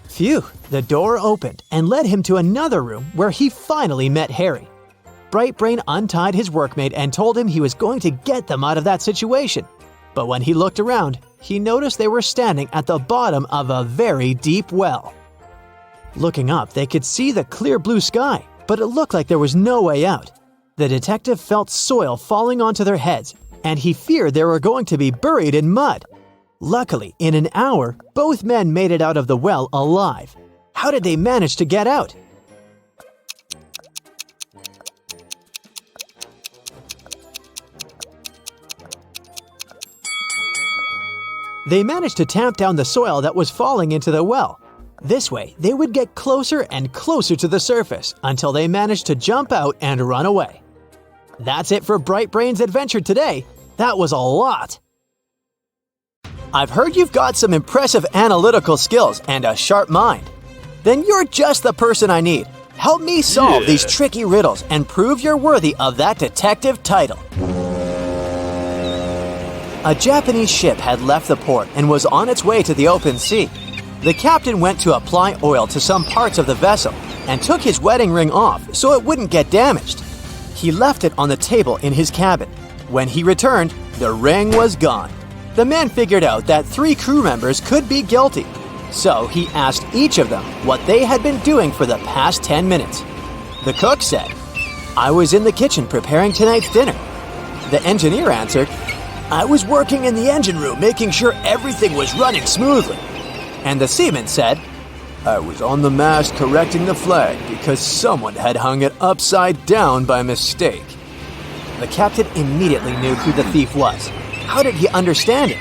Phew, the door opened and led him to another room where he finally met Harry. Brightbrain untied his workmate and told him he was going to get them out of that situation. But when he looked around, he noticed they were standing at the bottom of a very deep well. Looking up, they could see the clear blue sky, but it looked like there was no way out. The detective felt soil falling onto their heads, and he feared they were going to be buried in mud. Luckily, in an hour, both men made it out of the well alive. How did they manage to get out? They managed to tamp down the soil that was falling into the well. This way, they would get closer and closer to the surface until they managed to jump out and run away. That's it for Brightbrain's adventure today. That was a lot. I've heard you've got some impressive analytical skills and a sharp mind. Then you're just the person I need. Help me solve these tricky riddles and prove you're worthy of that detective title. A Japanese ship had left the port and was on its way to the open sea. The captain went to apply oil to some parts of the vessel and took his wedding ring off so it wouldn't get damaged. He left it on the table in his cabin. When he returned, the ring was gone. The man figured out that 3 crew members could be guilty, so he asked each of them what they had been doing for the past 10 minutes. The cook said, "I was in the kitchen preparing tonight's dinner." The engineer answered, "I was working in the engine room making sure everything was running smoothly." And the seaman said, "I was on the mast correcting the flag because someone had hung it upside down by mistake." The captain immediately knew who the thief was. How did he understand it?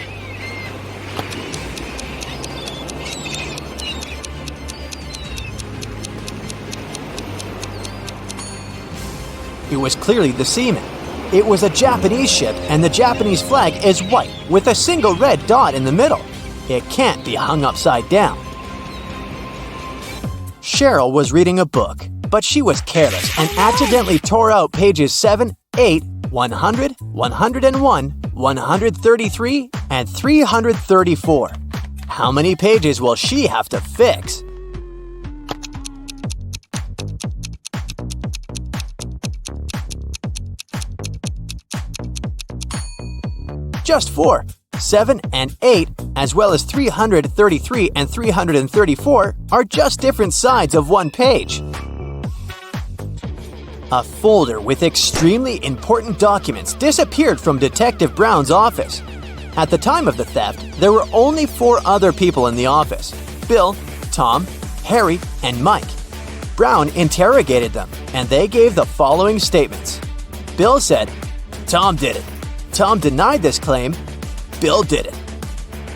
It was clearly the seaman. It was a Japanese ship, and the Japanese flag is white with a single red dot in the middle. It can't be hung upside down. Cheryl was reading a book, but she was careless and accidentally tore out pages 7, 8, 100, 101, 133, and 334. How many pages will she have to fix? Just 4. 7 and 8, as well as 333 and 334, are just different sides of one page. A folder with extremely important documents disappeared from Detective Brown's office. At the time of the theft, there were only 4 other people in the office: Bill, Tom, Harry, and Mike. Brown interrogated them, and they gave the following statements. Bill said, "Tom did it." Tom denied this claim. Bill did it.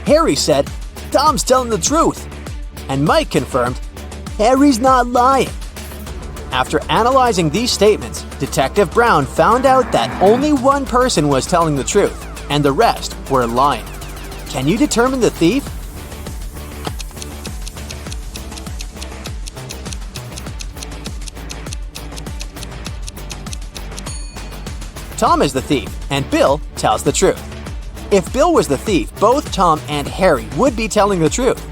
Harry said, "Tom's telling the truth." And Mike confirmed, "Harry's not lying." After analyzing these statements, Detective Brown found out that only one person was telling the truth, and the rest were lying. Can you determine the thief? Tom is the thief, and Bill tells the truth. If Bill was the thief, both Tom and Harry would be telling the truth.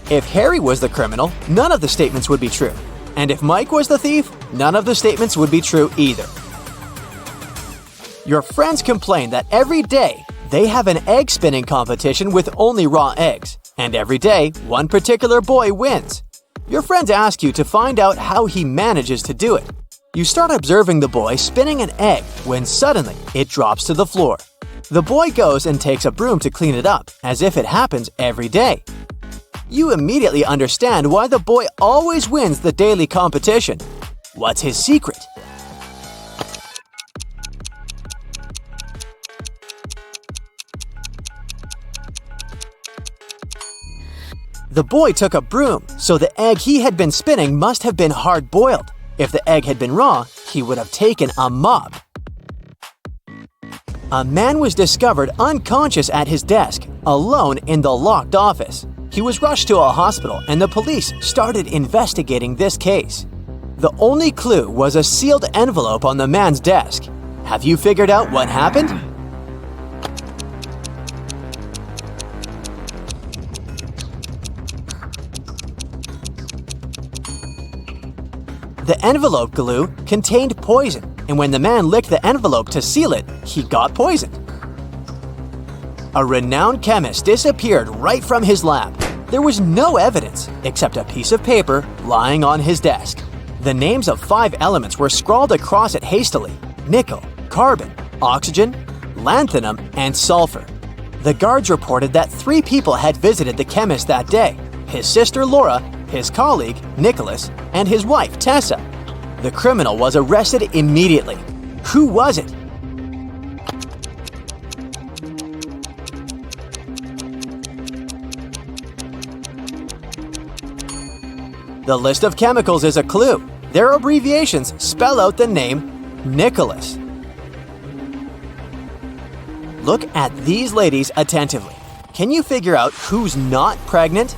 If Harry was the criminal, none of the statements would be true. And if Mike was the thief, none of the statements would be true either. Your friends complain that every day they have an egg spinning competition with only raw eggs, and every day one particular boy wins. Your friends ask you to find out how he manages to do it. You start observing the boy spinning an egg when suddenly it drops to the floor. The boy goes and takes a broom to clean it up, as if it happens every day. You immediately understand why the boy always wins the daily competition. What's his secret? The boy took a broom, so the egg he had been spinning must have been hard-boiled. If the egg had been raw, he would have taken a mop. A man was discovered unconscious at his desk, alone in the locked office. He was rushed to a hospital, and the police started investigating this case. The only clue was a sealed envelope on the man's desk. Have you figured out what happened? The envelope glue contained poison, and when the man licked the envelope to seal it, he got poisoned. A renowned chemist disappeared right from his lab. There was no evidence except a piece of paper lying on his desk. The names of 5 elements were scrawled across it hastily: nickel, carbon, oxygen, lanthanum, and sulfur. The guards reported that 3 people had visited the chemist that day: his sister Laura, his colleague Nicholas, and his wife Tessa. The criminal was arrested immediately. Who was it? The list of chemicals is a clue. Their abbreviations spell out the name Nicholas. Look at these ladies attentively. Can you figure out who's not pregnant?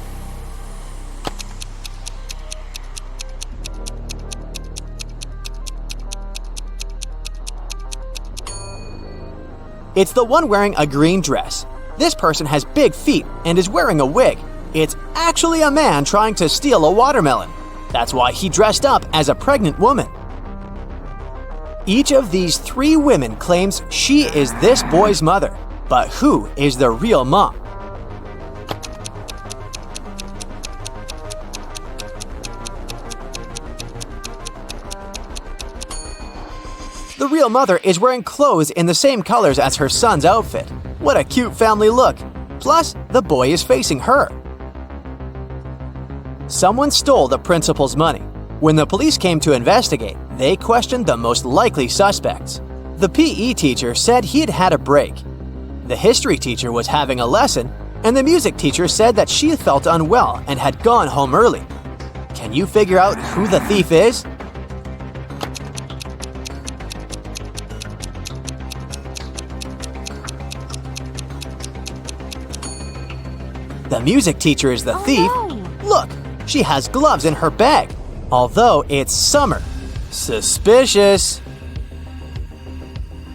It's the one wearing a green dress. This person has big feet and is wearing a wig. It's actually a man trying to steal a watermelon. That's why he dressed up as a pregnant woman. Each of these 3 women claims she is this boy's mother, But who is the real mom? The real mother is wearing clothes in the same colors as her son's outfit. What a cute family look! Plus, the boy is facing her. Someone stole the principal's money. When the police came to investigate, they questioned the most likely suspects. The PE teacher said he had had a break. The history teacher was having a lesson, and the music teacher said that she felt unwell and had gone home early. Can you figure out who the thief is? The music teacher is the thief. Look, she has gloves in her bag, although it's summer. Suspicious.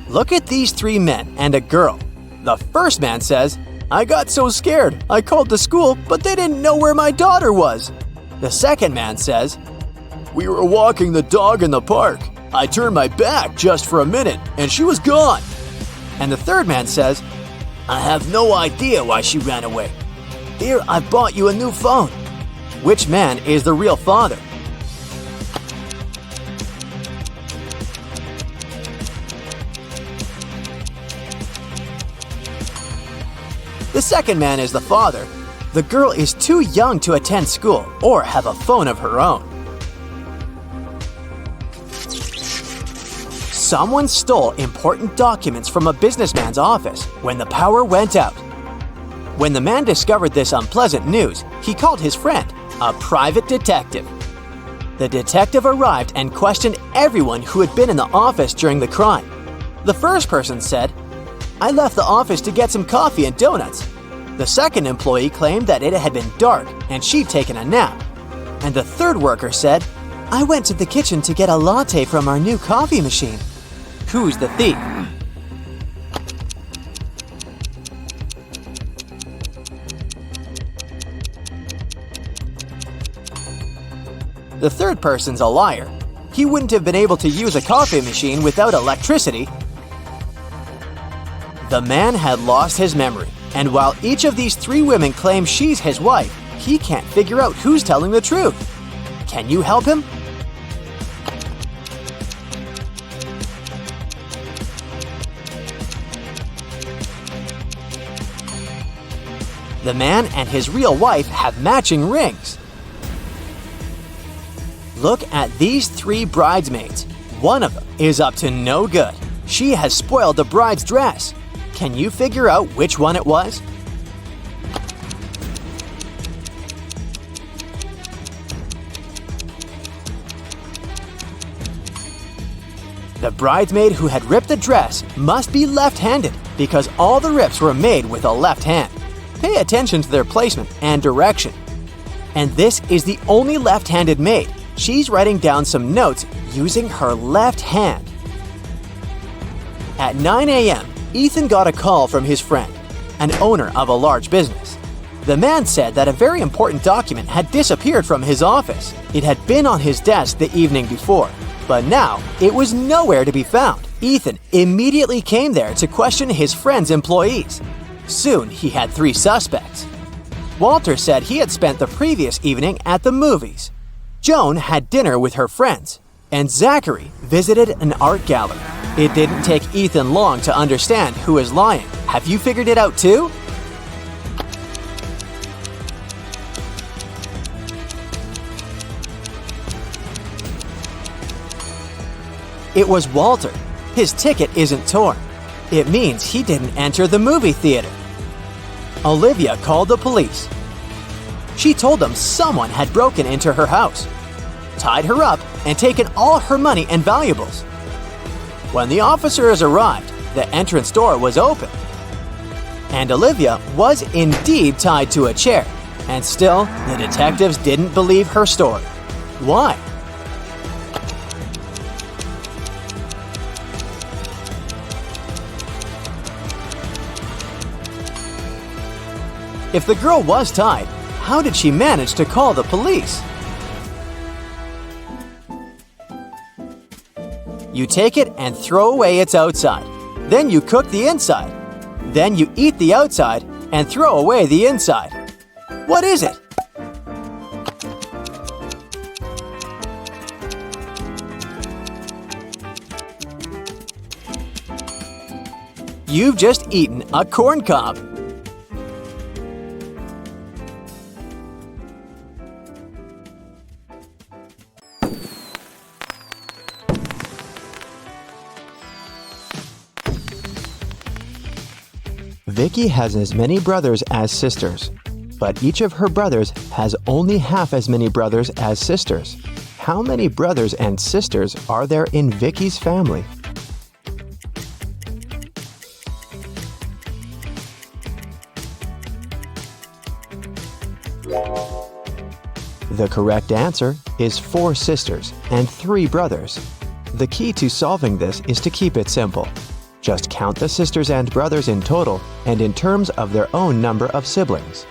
Look at these three men and a girl. The first man says, "I got so scared, I called the school, but they didn't know where my daughter was." The second man says, "We were walking the dog in the park. I turned my back just for a minute, and she was gone." And the third man says, "I have no idea why she ran away. Here, I bought you a new phone." Which man is the real father? The second man is the father. The girl is too young to attend school or have a phone of her own. Someone stole important documents from a businessman's office when the power went out. When the man discovered this unpleasant news, he called his friend, a private detective. The detective arrived and questioned everyone who had been in the office during the crime. The first person said, "I left the office to get some coffee and donuts." The second employee claimed that it had been dark and she'd taken a nap. And the third worker said, "I went to the kitchen to get a latte from our new coffee machine." Who's the thief? The third person's a liar. He wouldn't have been able to use a coffee machine without electricity. The man had lost his memory, and while each of these three women claim she's his wife, he can't figure out who's telling the truth. Can you help him? The man and his real wife have matching rings. Look at these three bridesmaids. One of them is up to no good. She has spoiled the bride's dress. Can you figure out which one it was? The bridesmaid who had ripped the dress must be left-handed because all the rips were made with a left hand. Pay attention to their placement and direction. And this is the only left-handed maid. She's writing down some notes using her left hand. At 9 a.m., Ethan got a call from his friend, an owner of a large business. The man said that a very important document had disappeared from his office. It had been on his desk the evening before, but now it was nowhere to be found. Ethan immediately came there to question his friend's employees. Soon he had three suspects. Walter said he had spent the previous evening at the movies. Joan had dinner with her friends, and Zachary visited an art gallery. It didn't take Ethan long to understand who is lying. Have you figured it out too? It was Walter. His ticket isn't torn. It means he didn't enter the movie theater. Olivia called the police. She told them someone had broken into her house, tied her up, and taken all her money and valuables. When the officers arrived, the entrance door was open. And Olivia was indeed tied to a chair, and still, the detectives didn't believe her story. Why? If the girl was tied, how did she manage to call the police? You take it and throw away its outside. Then you cook the inside. Then you eat the outside and throw away the inside. What is it? You've just eaten a corn cob. Vicky has as many brothers as sisters, but each of her brothers has only half as many brothers as sisters. How many brothers and sisters are there in Vicky's family? The correct answer is 4 sisters and 3 brothers. The key to solving this is to keep it simple. Just count the sisters and brothers in total and in terms of their own number of siblings.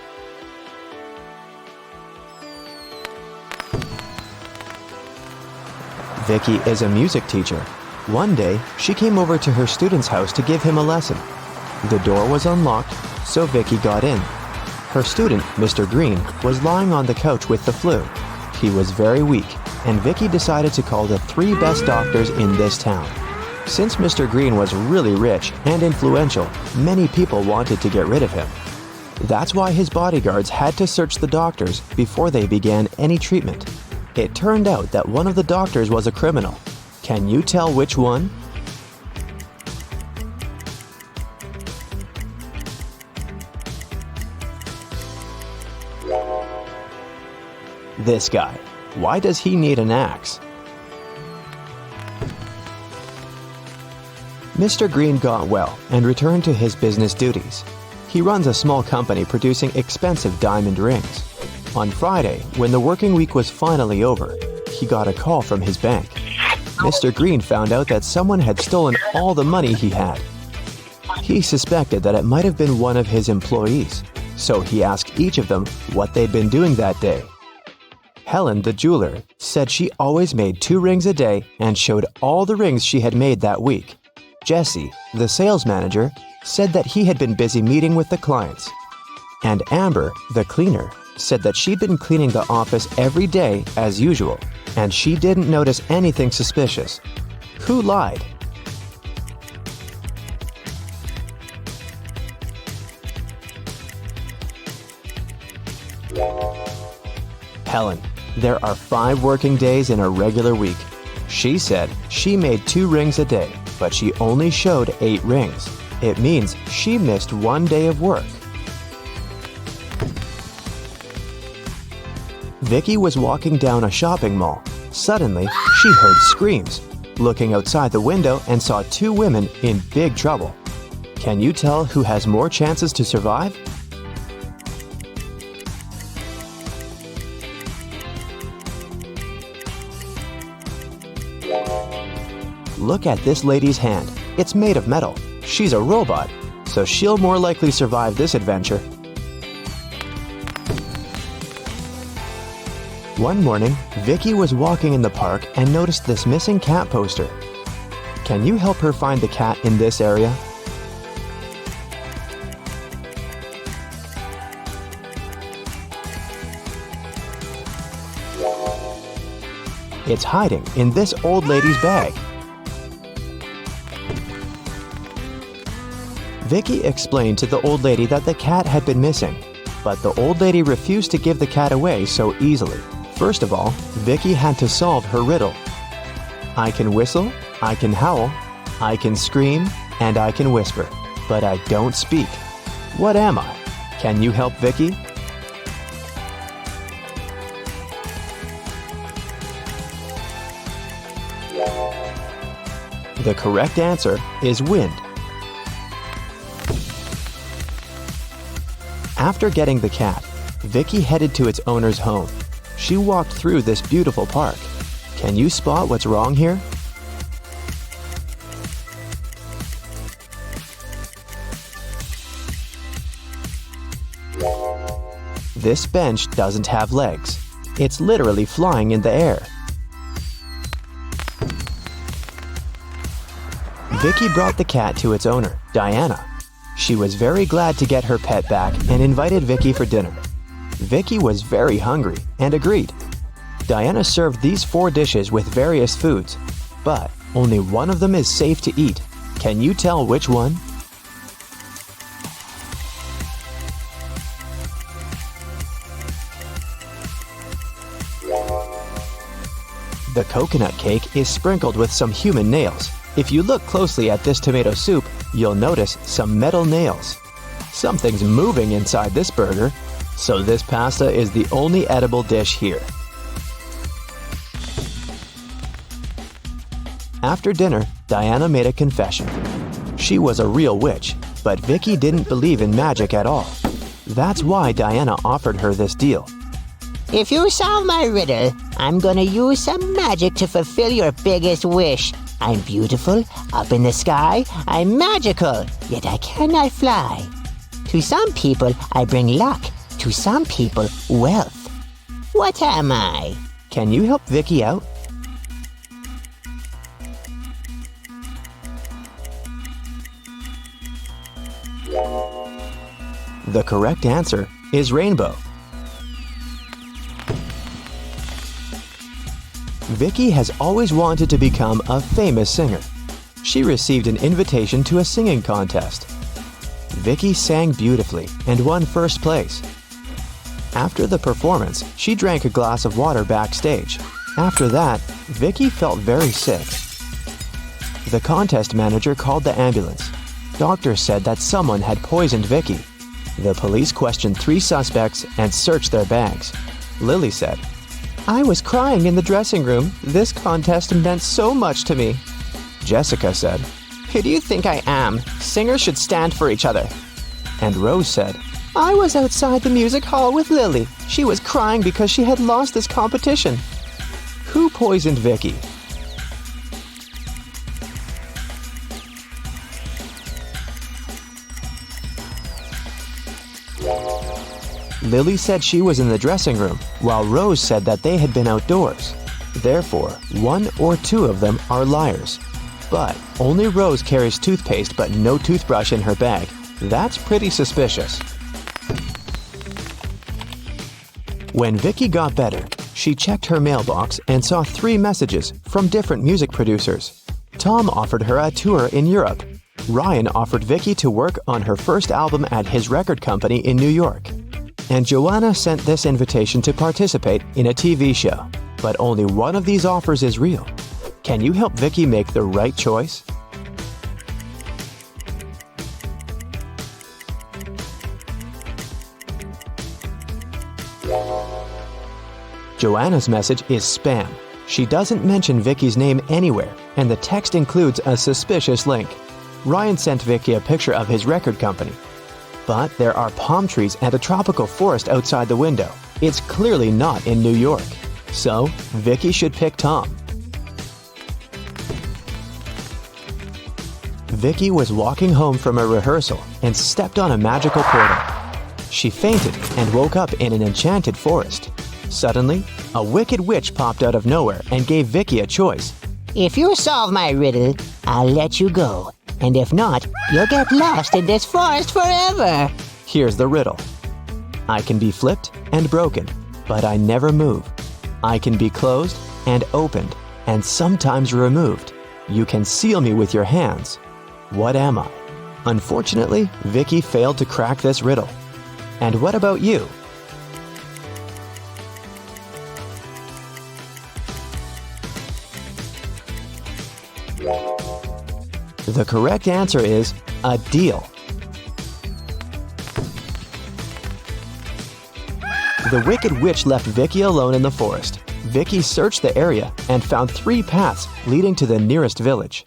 Vicky is a music teacher. One day, she came over to her student's house to give him a lesson. The door was unlocked, so Vicky got in. Her student, Mr. Green, was lying on the couch with the flu. He was very weak, and Vicky decided to call the 3 best doctors in this town. Since Mr. Green was really rich and influential, many people wanted to get rid of him. That's why his bodyguards had to search the doctors before they began any treatment. It turned out that one of the doctors was a criminal. Can you tell which one? This guy. Why does he need an axe? Mr. Green got well and returned to his business duties. He runs a small company producing expensive diamond rings. On Friday, when the working week was finally over, he got a call from his bank. Mr. Green found out that someone had stolen all the money he had. He suspected that it might have been one of his employees, so he asked each of them what they'd been doing that day. Helen, the jeweler, said she always made 2 rings a day and showed all the rings she had made that week. Jesse, the sales manager, said that he had been busy meeting with the clients. And Amber, the cleaner, said that she'd been cleaning the office every day as usual, and she didn't notice anything suspicious. Who lied? Helen. There are 5 working days in a regular week. She said she made 2 rings a day, but she only showed 8 rings. It means she missed 1 day of work. Vicky was walking down a shopping mall. Suddenly, she heard screams. Looking outside the window and saw 2 women in big trouble. Can you tell who has more chances to survive? Look at this lady's hand. It's made of metal. She's a robot, so she'll more likely survive this adventure. One morning, Vicky was walking in the park and noticed this missing cat poster. Can you help her find the cat in this area? It's hiding in this old lady's bag. Vicky explained to the old lady that the cat had been missing, but the old lady refused to give the cat away so easily. First of all, Vicky had to solve her riddle. I can whistle, I can howl, I can scream, and I can whisper, but I don't speak. What am I? Can you help Vicky? The correct answer is wind. After getting the cat, Vicky headed to its owner's home. She walked through this beautiful park. Can you spot what's wrong here? This bench doesn't have legs. It's literally flying in the air. Vicky brought the cat to its owner, Diana. She was very glad to get her pet back and invited Vicky for dinner. Vicky was very hungry and agreed. Diana served these 4 dishes with various foods, but only one of them is safe to eat. Can you tell which one? The coconut cake is sprinkled with some human nails. If you look closely at this tomato soup, you'll notice some metal nails. Something's moving inside this burger, so this pasta is the only edible dish here. After dinner, Diana made a confession. She was a real witch, but Vicky didn't believe in magic at all. That's why Diana offered her this deal. If you solve my riddle, I'm gonna use some magic to fulfill your biggest wish. I'm beautiful, up in the sky, I'm magical, yet I cannot fly. To some people, I bring luck. To some people, wealth. What am I? Can you help Vicky out? The correct answer is rainbow. Vicky has always wanted to become a famous singer. She received an invitation to a singing contest. Vicky sang beautifully and won first place. After the performance, she drank a glass of water backstage. After that, Vicky felt very sick. The contest manager called the ambulance. Doctors said that someone had poisoned Vicky. The police questioned 3 suspects and searched their bags. Lily said, "I was crying in the dressing room. This contest meant so much to me." Jessica said, "Who do you think I am? Singers should stand for each other." And Rose said, "I was outside the music hall with Lily. She was crying because she had lost this competition." Who poisoned Vicky? Lily said she was in the dressing room, while Rose said that they had been outdoors. Therefore, 1 or 2 of them are liars. But only Rose carries toothpaste but no toothbrush in her bag. That's pretty suspicious. When Vicky got better, she checked her mailbox and saw 3 messages from different music producers. Tom offered her a tour in Europe. Ryan offered Vicky to work on her first album at his record company in New York. And Joanna sent this invitation to participate in a TV show. But only one of these offers is real. Can you help Vicky make the right choice? Joanna's message is spam. She doesn't mention Vicky's name anywhere, and the text includes a suspicious link. Ryan sent Vicky a picture of his record company. But there are palm trees and a tropical forest outside the window. It's clearly not in New York. So, Vicky should pick Tom. Vicky was walking home from a rehearsal and stepped on a magical portal. She fainted and woke up in an enchanted forest. Suddenly, a wicked witch popped out of nowhere and gave Vicky a choice. If you solve my riddle, I'll let you go. And if not, you'll get lost in this forest forever. Here's the riddle. I can be flipped and broken, but I never move. I can be closed and opened, and sometimes removed. You can seal me with your hands. What am I? Unfortunately, Vicky failed to crack this riddle. And what about you? The correct answer is a deal. The wicked witch left Vicky alone in the forest. Vicky searched the area and found 3 paths leading to the nearest village.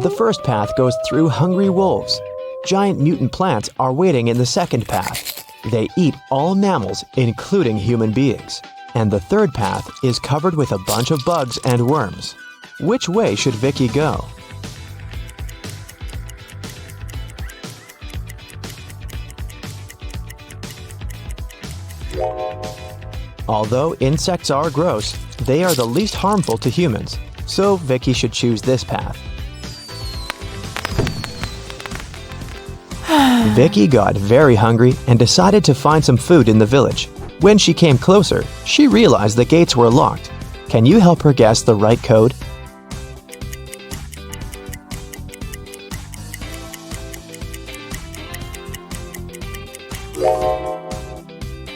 The first path goes through hungry wolves. Giant mutant plants are waiting in the second path. They eat all mammals, including human beings. And the third path is covered with a bunch of bugs and worms. Which way should Vicky go? Although insects are gross, they are the least harmful to humans, so Vicky should choose this path. Vicky got very hungry and decided to find some food in the village. When she came closer, she realized the gates were locked. Can you help her guess the right code?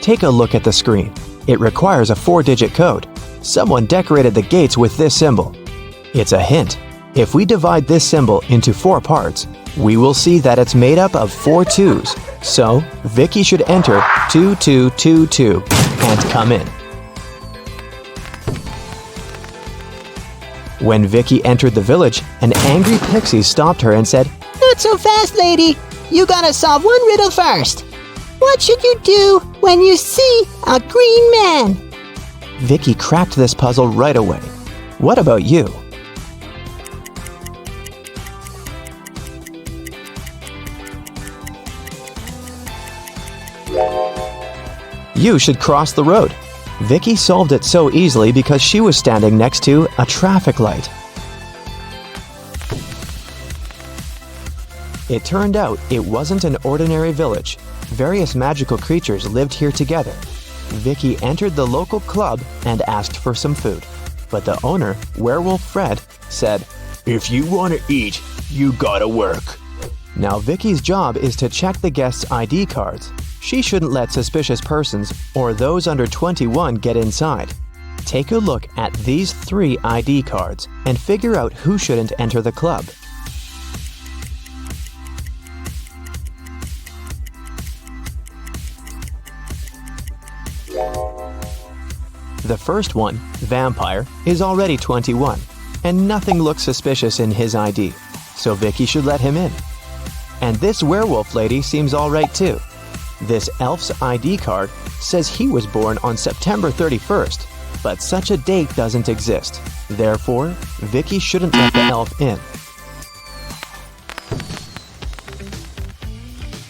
Take a look at the screen. It requires a 4-digit code. Someone decorated the gates with this symbol. It's a hint. If we divide this symbol into 4 parts, we will see that it's made up of 4 2s. So, Vicky should enter 2222 and come in. When Vicky entered the village, an angry pixie stopped her and said, Not so fast, lady. You gotta solve one riddle first. What should you do when you see a green man? Vicky cracked this puzzle right away. What about you? You should cross the road. Vicky solved it so easily because she was standing next to a traffic light. It turned out it wasn't an ordinary village. Various magical creatures lived here together. Vicky entered the local club and asked for some food. But the owner, Werewolf Fred, said, "If you want to eat, you gotta work." Now Vicky's job is to check the guests' ID cards. She shouldn't let suspicious persons or those under 21 get inside. Take a look at these 3 ID cards and figure out who shouldn't enter the club. The first one, Vampire, is already 21, and nothing looks suspicious in his ID, so Vicky should let him in. And this werewolf lady seems alright too. This elf's ID card says he was born on September 31st, but such a date doesn't exist. Therefore, Vicky shouldn't let the elf in.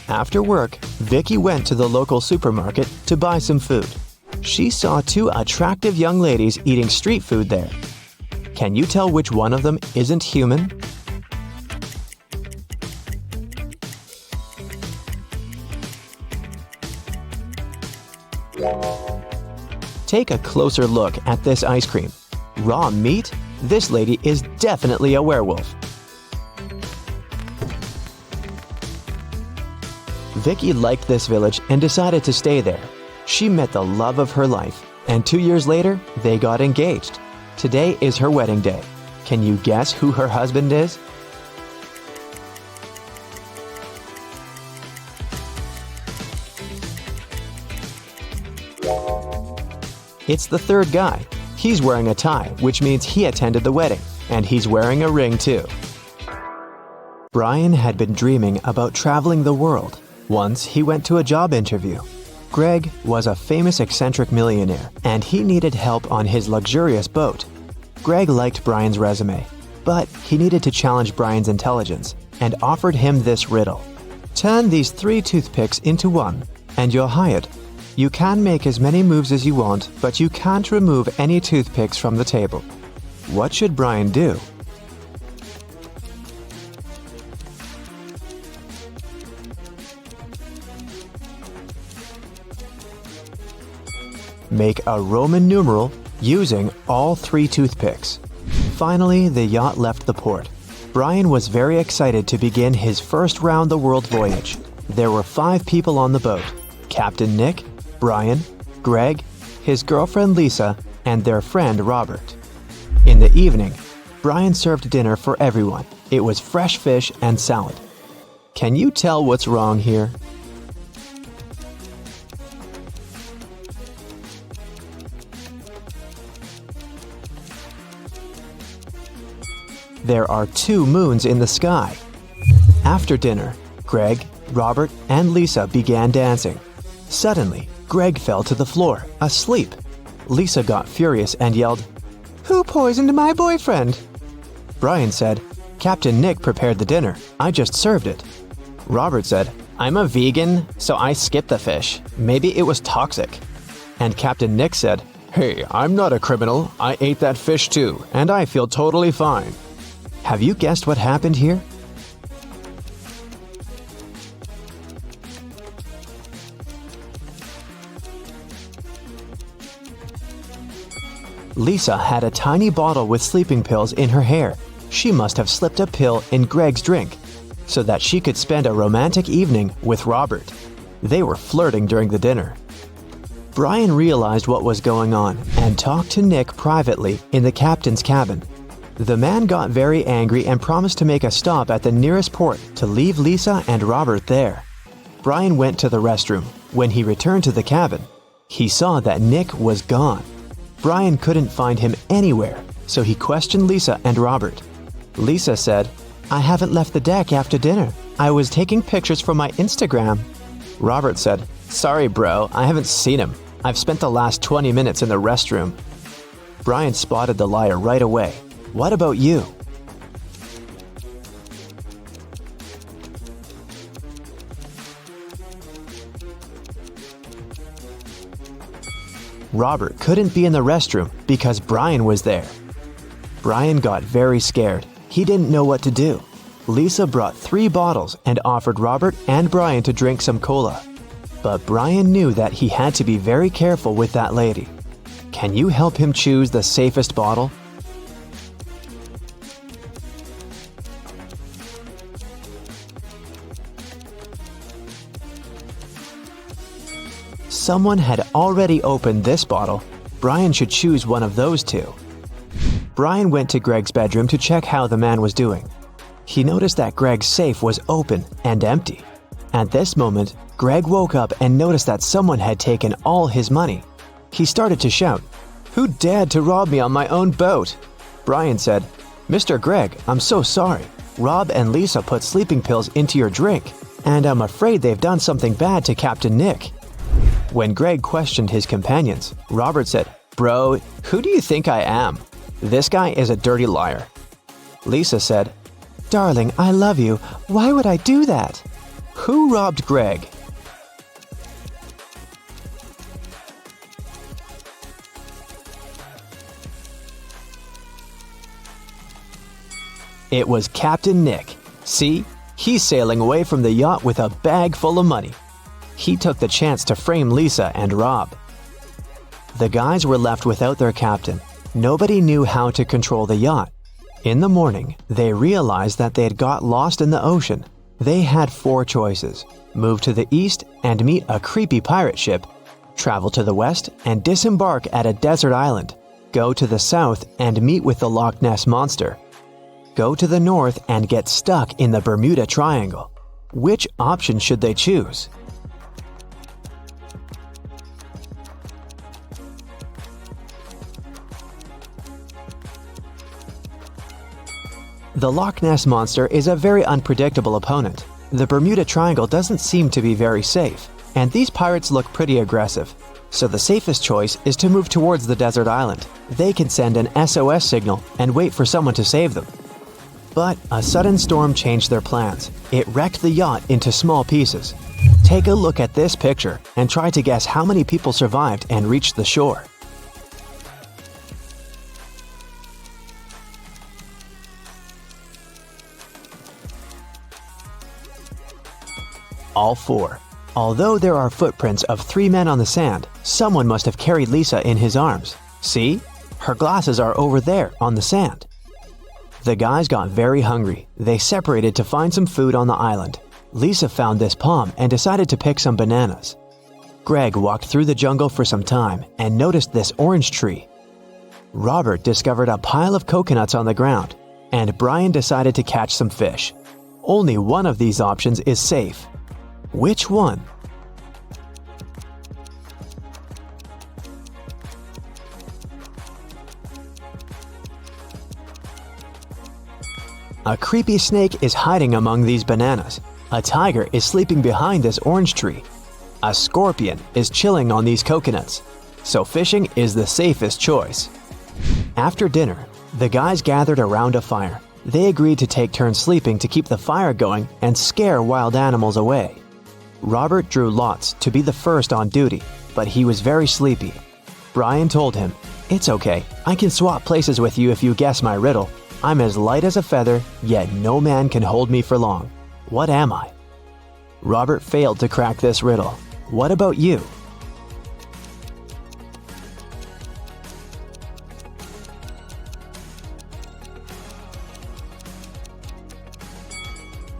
After work, Vicky went to the local supermarket to buy some food. She saw 2 attractive young ladies eating street food there. Can you tell which one of them isn't human? Take a closer look at this ice cream. Raw meat? This lady is definitely a werewolf. Vicky liked this village and decided to stay there. She met the love of her life, and 2 years later, they got engaged. Today is her wedding day. Can you guess who her husband is? It's the third guy. He's wearing a tie, which means he attended the wedding, and he's wearing a ring too. Brian had been dreaming about traveling the world. Once he went to a job interview. Greg was a famous eccentric millionaire, and he needed help on his luxurious boat. Greg liked Brian's resume, but he needed to challenge Brian's intelligence and offered him this riddle. Turn these 3 toothpicks into 1, and you're hired. You can make as many moves as you want, but you can't remove any toothpicks from the table. What should Brian do? Make a Roman numeral using all 3 toothpicks. Finally, the yacht left the port. Brian was very excited to begin his first round-the-world voyage. There were 5 people on the boat: Captain Nick, Brian, Greg, his girlfriend Lisa, and their friend Robert. In the evening, Brian served dinner for everyone. It was fresh fish and salad. Can you tell what's wrong here? There are 2 moons in the sky. After dinner, Greg, Robert, and Lisa began dancing. Suddenly, Greg fell to the floor, asleep. Lisa got furious and yelled, "Who poisoned my boyfriend?" Brian said, "Captain Nick prepared the dinner. I just served it." Robert said, "I'm a vegan, so I skipped the fish. Maybe it was toxic." And Captain Nick said, "Hey, I'm not a criminal. I ate that fish too, and I feel totally fine." Have you guessed what happened here? Lisa had a tiny bottle with sleeping pills in her hair. She must have slipped a pill in Greg's drink so that she could spend a romantic evening with Robert. They were flirting during the dinner. Brian realized what was going on and talked to Nick privately in the captain's cabin. The man got very angry and promised to make a stop at the nearest port to leave Lisa and Robert there. Brian went to the restroom. When he returned to the cabin, he saw that Nick was gone. Brian couldn't find him anywhere, so he questioned Lisa and Robert. Lisa said, "I haven't left the deck after dinner. I was taking pictures for my Instagram." Robert said, "Sorry, bro, I haven't seen him. I've spent the last 20 minutes in the restroom." Brian spotted the liar right away. "What about you?" Robert couldn't be in the restroom because Brian was there. Brian got very scared. He didn't know what to do. Lisa brought 3 bottles and offered Robert and Brian to drink some cola. But Brian knew that he had to be very careful with that lady. Can you help him choose the safest bottle? Someone had already opened this bottle. Brian should choose one of those 2. Brian went to Greg's bedroom to check how the man was doing. He noticed that Greg's safe was open and empty. At this moment, Greg woke up and noticed that someone had taken all his money. He started to shout, "Who dared to rob me on my own boat?" Brian said, "Mr. Greg, I'm so sorry. Rob and Lisa put sleeping pills into your drink, and I'm afraid they've done something bad to Captain Nick." When Greg questioned his companions, Robert said, "Bro, who do you think I am? This guy is a dirty liar." Lisa said, "Darling, I love you. Why would I do that? Who robbed Greg?" It was Captain Nick. See, he's sailing away from the yacht with a bag full of money. He took the chance to frame Lisa and Rob. The guys were left without their captain. Nobody knew how to control the yacht. In the morning, they realized that they had got lost in the ocean. They had 4 choices: move to the east and meet a creepy pirate ship, travel to the west and disembark at a desert island, go to the south and meet with the Loch Ness Monster, go to the north and get stuck in the Bermuda Triangle. Which option should they choose? The Loch Ness Monster is a very unpredictable opponent. The Bermuda Triangle doesn't seem to be very safe, and these pirates look pretty aggressive. So the safest choice is to move towards the desert island. They can send an SOS signal and wait for someone to save them. But a sudden storm changed their plans. It wrecked the yacht into small pieces. Take a look at this picture and try to guess how many people survived and reached the shore. All 4. Although there are footprints of 3 men on the sand, someone must have carried Lisa in his arms. See? Her glasses are over there on the sand. The guys got very hungry. They separated to find some food on the island. Lisa found this palm and decided to pick some bananas. Greg walked through the jungle for some time and noticed this orange tree. Robert discovered a pile of coconuts on the ground, and Brian decided to catch some fish. Only one of these options is safe. Which one? A creepy snake is hiding among these bananas. A tiger is sleeping behind this orange tree. A scorpion is chilling on these coconuts. So fishing is the safest choice. After dinner, the guys gathered around a fire. They agreed to take turns sleeping to keep the fire going and scare wild animals away. Robert drew lots to be the first on duty, but he was very sleepy. Brian told him, "It's okay, I can swap places with you if you guess my riddle. I'm as light as a feather, yet no man can hold me for long. What am I?" Robert failed to crack this riddle. What about you?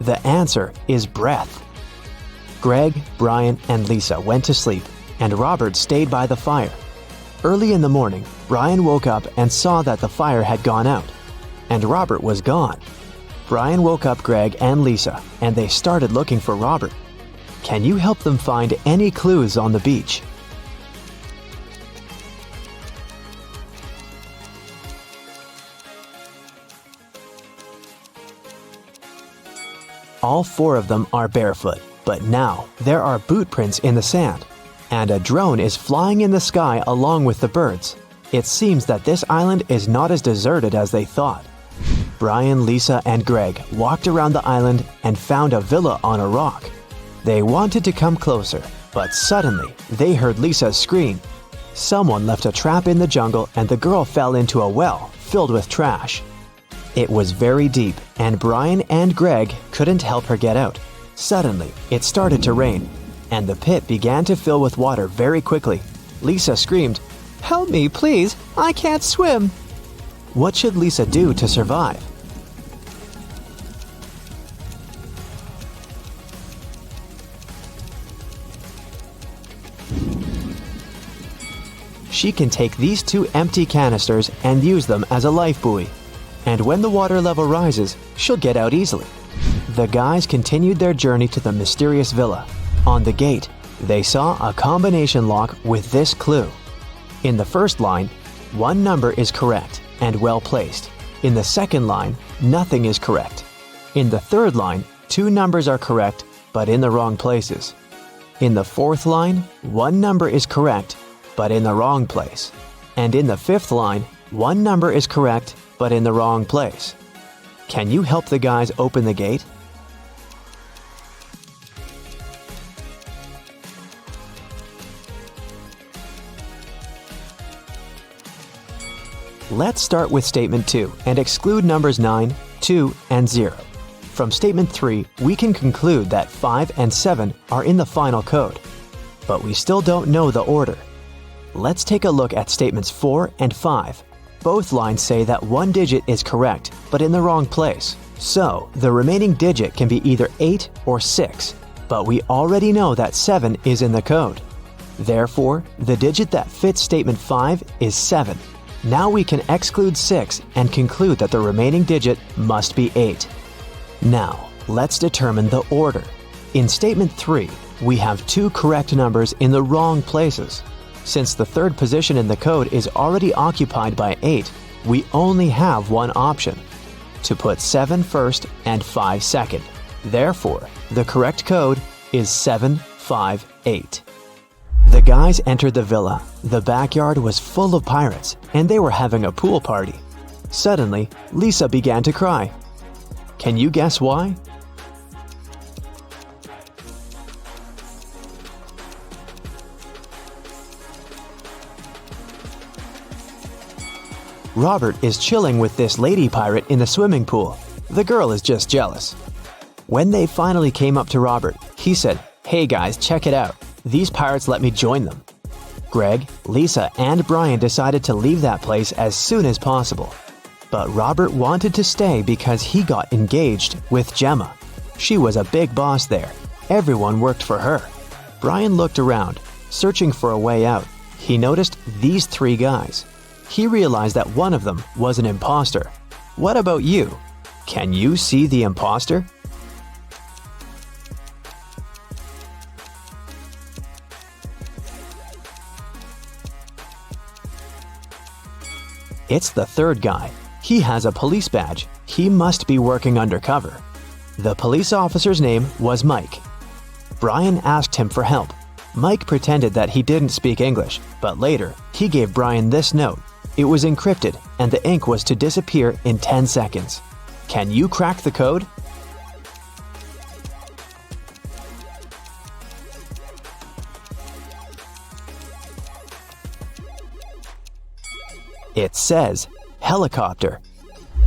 The answer is breath. Greg, Brian, and Lisa went to sleep, and Robert stayed by the fire. Early in the morning, Brian woke up and saw that the fire had gone out, and Robert was gone. Brian woke up Greg and Lisa, and they started looking for Robert. Can you help them find any clues on the beach? All four of them are barefoot, but now there are boot prints in the sand, and a drone is flying in the sky along with the birds. It seems that this island is not as deserted as they thought. Brian, Lisa, and Greg walked around the island and found a villa on a rock. They wanted to come closer, but suddenly they heard Lisa scream. Someone left a trap in the jungle and the girl fell into a well filled with trash. It was very deep, and Brian and Greg couldn't help her get out. Suddenly, it started to rain, and the pit began to fill with water very quickly. Lisa screamed, "Help me, please! I can't swim!" What should Lisa do to survive? She can take these two empty canisters and use them as a life buoy. And when the water level rises, she'll get out easily. The guys continued their journey to the mysterious villa. On the gate, they saw a combination lock with this clue. In the first line, one number is correct and well placed. In the second line, nothing is correct. In the third line, two numbers are correct, but in the wrong places. In the fourth line, one number is correct, but in the wrong place. And in the fifth line, one number is correct, but in the wrong place. Can you help the guys open the gate? Let's start with statement 2 and exclude numbers 9, 2, and 0. From statement 3, we can conclude that 5 and 7 are in the final code, but we still don't know the order. Let's take a look at statements 4 and 5. Both lines say that one digit is correct, but in the wrong place. So, the remaining digit can be either 8 or 6, but we already know that 7 is in the code. Therefore, the digit that fits statement 5 is 7. Now we can exclude 6 and conclude that the remaining digit must be 8. Now, let's determine the order. In statement 3, we have two correct numbers in the wrong places. Since the third position in the code is already occupied by 8, we only have one option: to put 7 first and 5 second. Therefore, the correct code is 758. The guys entered the villa. The backyard was full of pirates, and they were having a pool party. Suddenly, Lisa began to cry. Can you guess why? Robert is chilling with this lady pirate in the swimming pool. The girl is just jealous. When they finally came up to Robert, he said, "Hey guys, check it out. These pirates let me join them." Greg, Lisa, and Brian decided to leave that place as soon as possible. But Robert wanted to stay because he got engaged with Gemma. She was a big boss there. Everyone worked for her. Brian looked around, searching for a way out. He noticed these three guys. He realized that one of them was an imposter. What about you? Can you see the imposter? It's the third guy. He has a police badge. He must be working undercover. The police officer's name was Mike. Brian asked him for help. Mike pretended that he didn't speak English, but later, he gave Brian this note. It was encrypted, and the ink was to disappear in 10 seconds. Can you crack the code? It says, helicopter.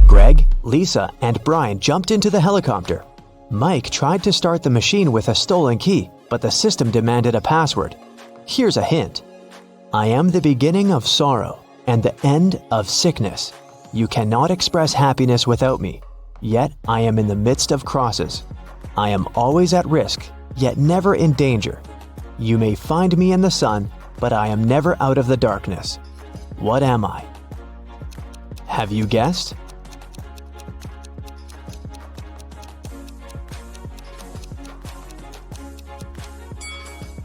Greg, Lisa, and Brian jumped into the helicopter. Mike tried to start the machine with a stolen key, but the system demanded a password. Here's a hint. I am the beginning of sorrow and the end of sickness. You cannot express happiness without me, yet I am in the midst of crosses. I am always at risk, yet never in danger. You may find me in the sun, but I am never out of the darkness. What am I? Have you guessed?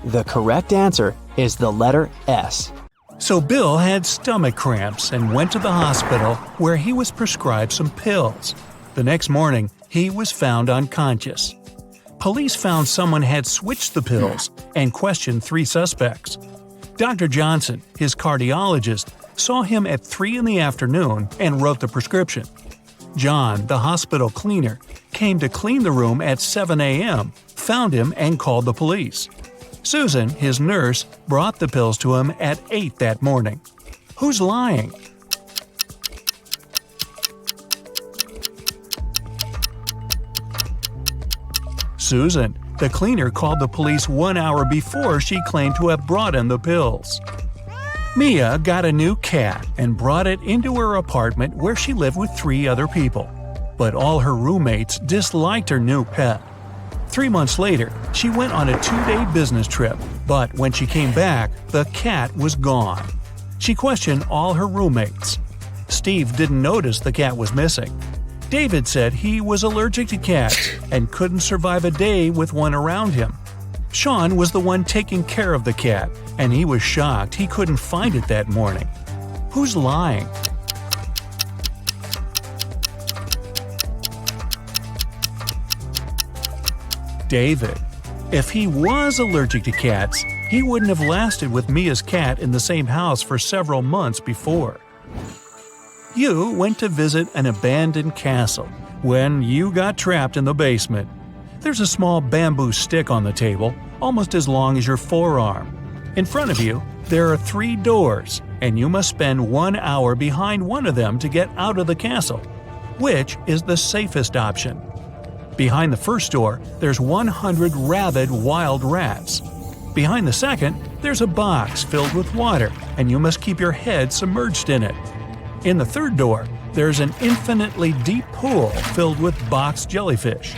The correct answer is the letter S. So Bill had stomach cramps and went to the hospital where he was prescribed some pills. The next morning, he was found unconscious. Police found someone had switched the pills and questioned 3 suspects. Dr. Johnson, his cardiologist, saw him at 3 in the afternoon and wrote the prescription. John, the hospital cleaner, came to clean the room at 7 a.m., found him and called the police. Susan, his nurse, brought the pills to him at 8 that morning. Who's lying? Susan. The cleaner called the police 1 hour before she claimed to have brought him the pills. Mia got a new cat and brought it into her apartment where she lived with 3 other people. But all her roommates disliked her new pet. 3 months later, she went on a 2-day business trip, but when she came back, the cat was gone. She questioned all her roommates. Steve didn't notice the cat was missing. David said he was allergic to cats and couldn't survive a day with one around him. Sean was the one taking care of the cat, and he was shocked he couldn't find it that morning. Who's lying? David. If he was allergic to cats, he wouldn't have lasted with Mia's cat in the same house for several months before. You went to visit an abandoned castle when you got trapped in the basement. There's a small bamboo stick on the table, almost as long as your forearm. In front of you, there are 3 doors, and you must spend 1 hour behind one of them to get out of the castle. Which is the safest option? Behind the first door, there's 100 rabid wild rats. Behind the second, there's a box filled with water, and you must keep your head submerged in it. In the third door, there's an infinitely deep pool filled with box jellyfish.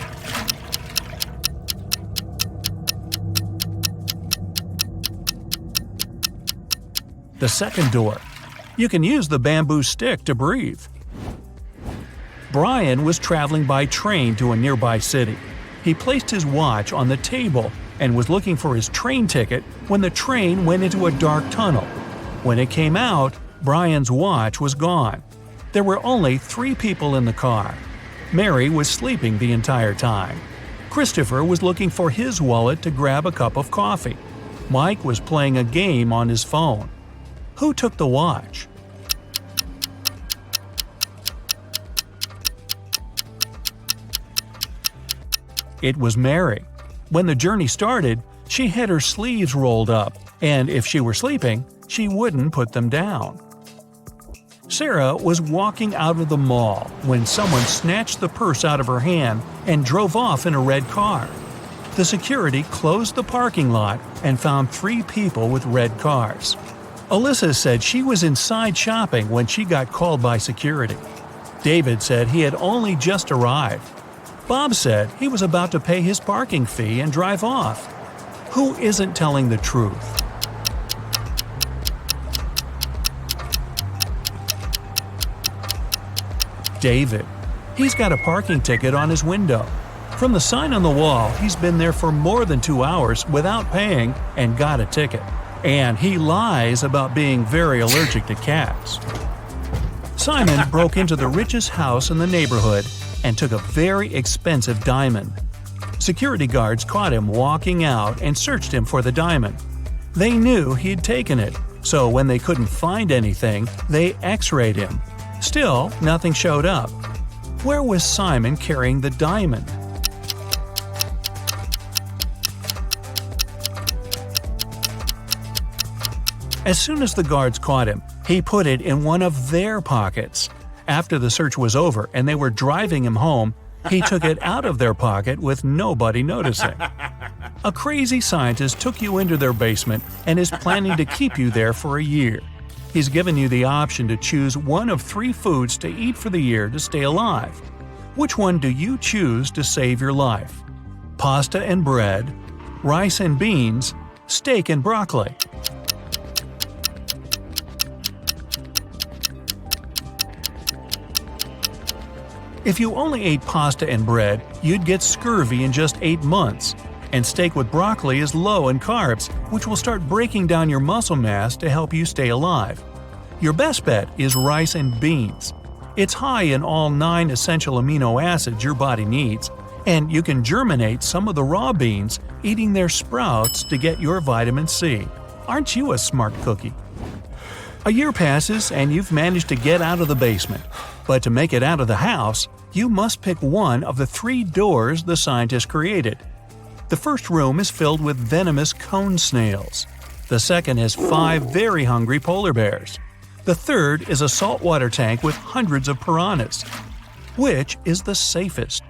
The second door. You can use the bamboo stick to breathe. Brian was traveling by train to a nearby city. He placed his watch on the table and was looking for his train ticket when the train went into a dark tunnel. When it came out, Brian's watch was gone. There were only 3 people in the car. Mary was sleeping the entire time. Christopher was looking for his wallet to grab a cup of coffee. Mike was playing a game on his phone. Who took the watch? It was Mary. When the journey started, she had her sleeves rolled up, and if she were sleeping, she wouldn't put them down. Sarah was walking out of the mall when someone snatched the purse out of her hand and drove off in a red car. The security closed the parking lot and found 3 people with red cars. Alyssa said she was inside shopping when she got called by security. David said he had only just arrived. Bob said he was about to pay his parking fee and drive off. Who isn't telling the truth? David. He's got a parking ticket on his window. From the sign on the wall, he's been there for more than 2 hours without paying and got a ticket. And he lies about being very allergic to cats. Simon broke into the richest house in the neighborhood and took a very expensive diamond. Security guards caught him walking out and searched him for the diamond. They knew he'd taken it, so when they couldn't find anything, they x-rayed him. Still, nothing showed up. Where was Simon carrying the diamond? As soon as the guards caught him, he put it in one of their pockets. After the search was over and they were driving him home, he took it out of their pocket with nobody noticing. A crazy scientist took you into their basement and is planning to keep you there for a year. He's given you the option to choose one of 3 foods to eat for the year to stay alive. Which one do you choose to save your life? pasta and bread, rice and beans, steak and broccoli. If you only ate pasta and bread, you'd get scurvy in just 8 months. And steak with broccoli is low in carbs, which will start breaking down your muscle mass to help you stay alive. Your best bet is rice and beans. It's high in all 9 essential amino acids your body needs, and you can germinate some of the raw beans, eating their sprouts to get your vitamin C. Aren't you a smart cookie? A year passes and you've managed to get out of the basement. But to make it out of the house, you must pick one of the 3 doors the scientists created. The first room is filled with venomous cone snails. The second has 5 very hungry polar bears. The third is a saltwater tank with hundreds of piranhas. Which is the safest?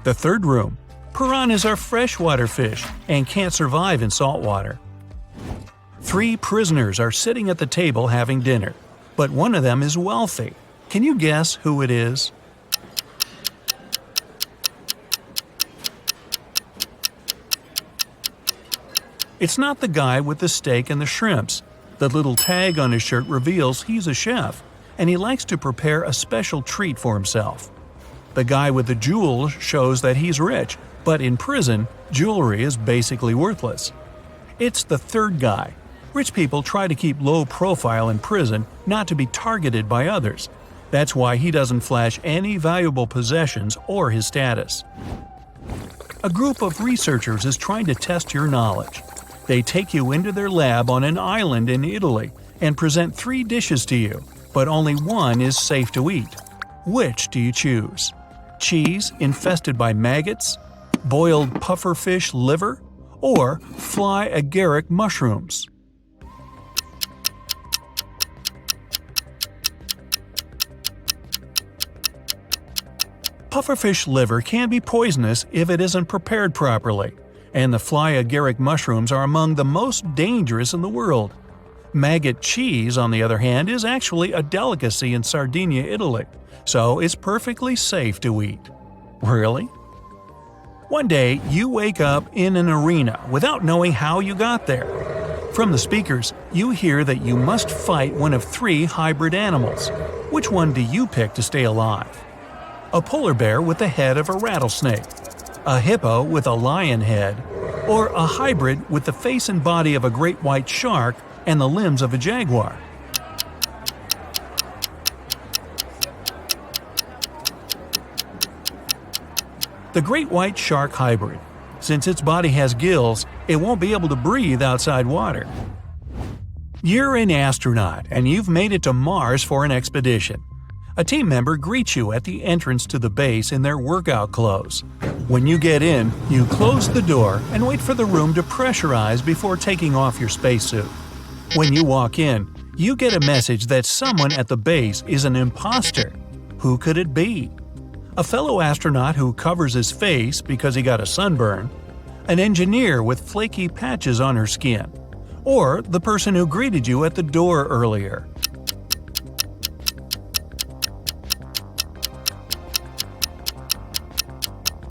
The third room. Piranhas are freshwater fish and can't survive in saltwater. 3 prisoners are sitting at the table having dinner, but one of them is wealthy. Can you guess who it is? It's not the guy with the steak and the shrimps. The little tag on his shirt reveals he's a chef, and he likes to prepare a special treat for himself. The guy with the jewels shows that he's rich, but in prison, jewelry is basically worthless. It's the third guy. Rich people try to keep low profile in prison not to be targeted by others. That's why he doesn't flash any valuable possessions or his status. A group of researchers is trying to test your knowledge. They take you into their lab on an island in Italy and present 3 dishes to you, but only one is safe to eat. Which do you choose? Cheese infested by maggots, boiled pufferfish liver, or fly agaric mushrooms? Pufferfish liver can be poisonous if it isn't prepared properly, and the fly agaric mushrooms are among the most dangerous in the world. Maggot cheese, on the other hand, is actually a delicacy in Sardinia, Italy, so it's perfectly safe to eat. Really? One day, you wake up in an arena without knowing how you got there. From the speakers, you hear that you must fight one of 3 hybrid animals. Which one do you pick to stay alive? A polar bear with the head of a rattlesnake, a hippo with a lion head, or a hybrid with the face and body of a great white shark and the limbs of a jaguar? The great white shark hybrid. Since its body has gills, it won't be able to breathe outside water. You're an astronaut and you've made it to Mars for an expedition. A team member greets you at the entrance to the base in their workout clothes. When you get in, you close the door and wait for the room to pressurize before taking off your spacesuit. When you walk in, you get a message that someone at the base is an imposter. Who could it be? A fellow astronaut who covers his face because he got a sunburn, an engineer with flaky patches on her skin, or the person who greeted you at the door earlier.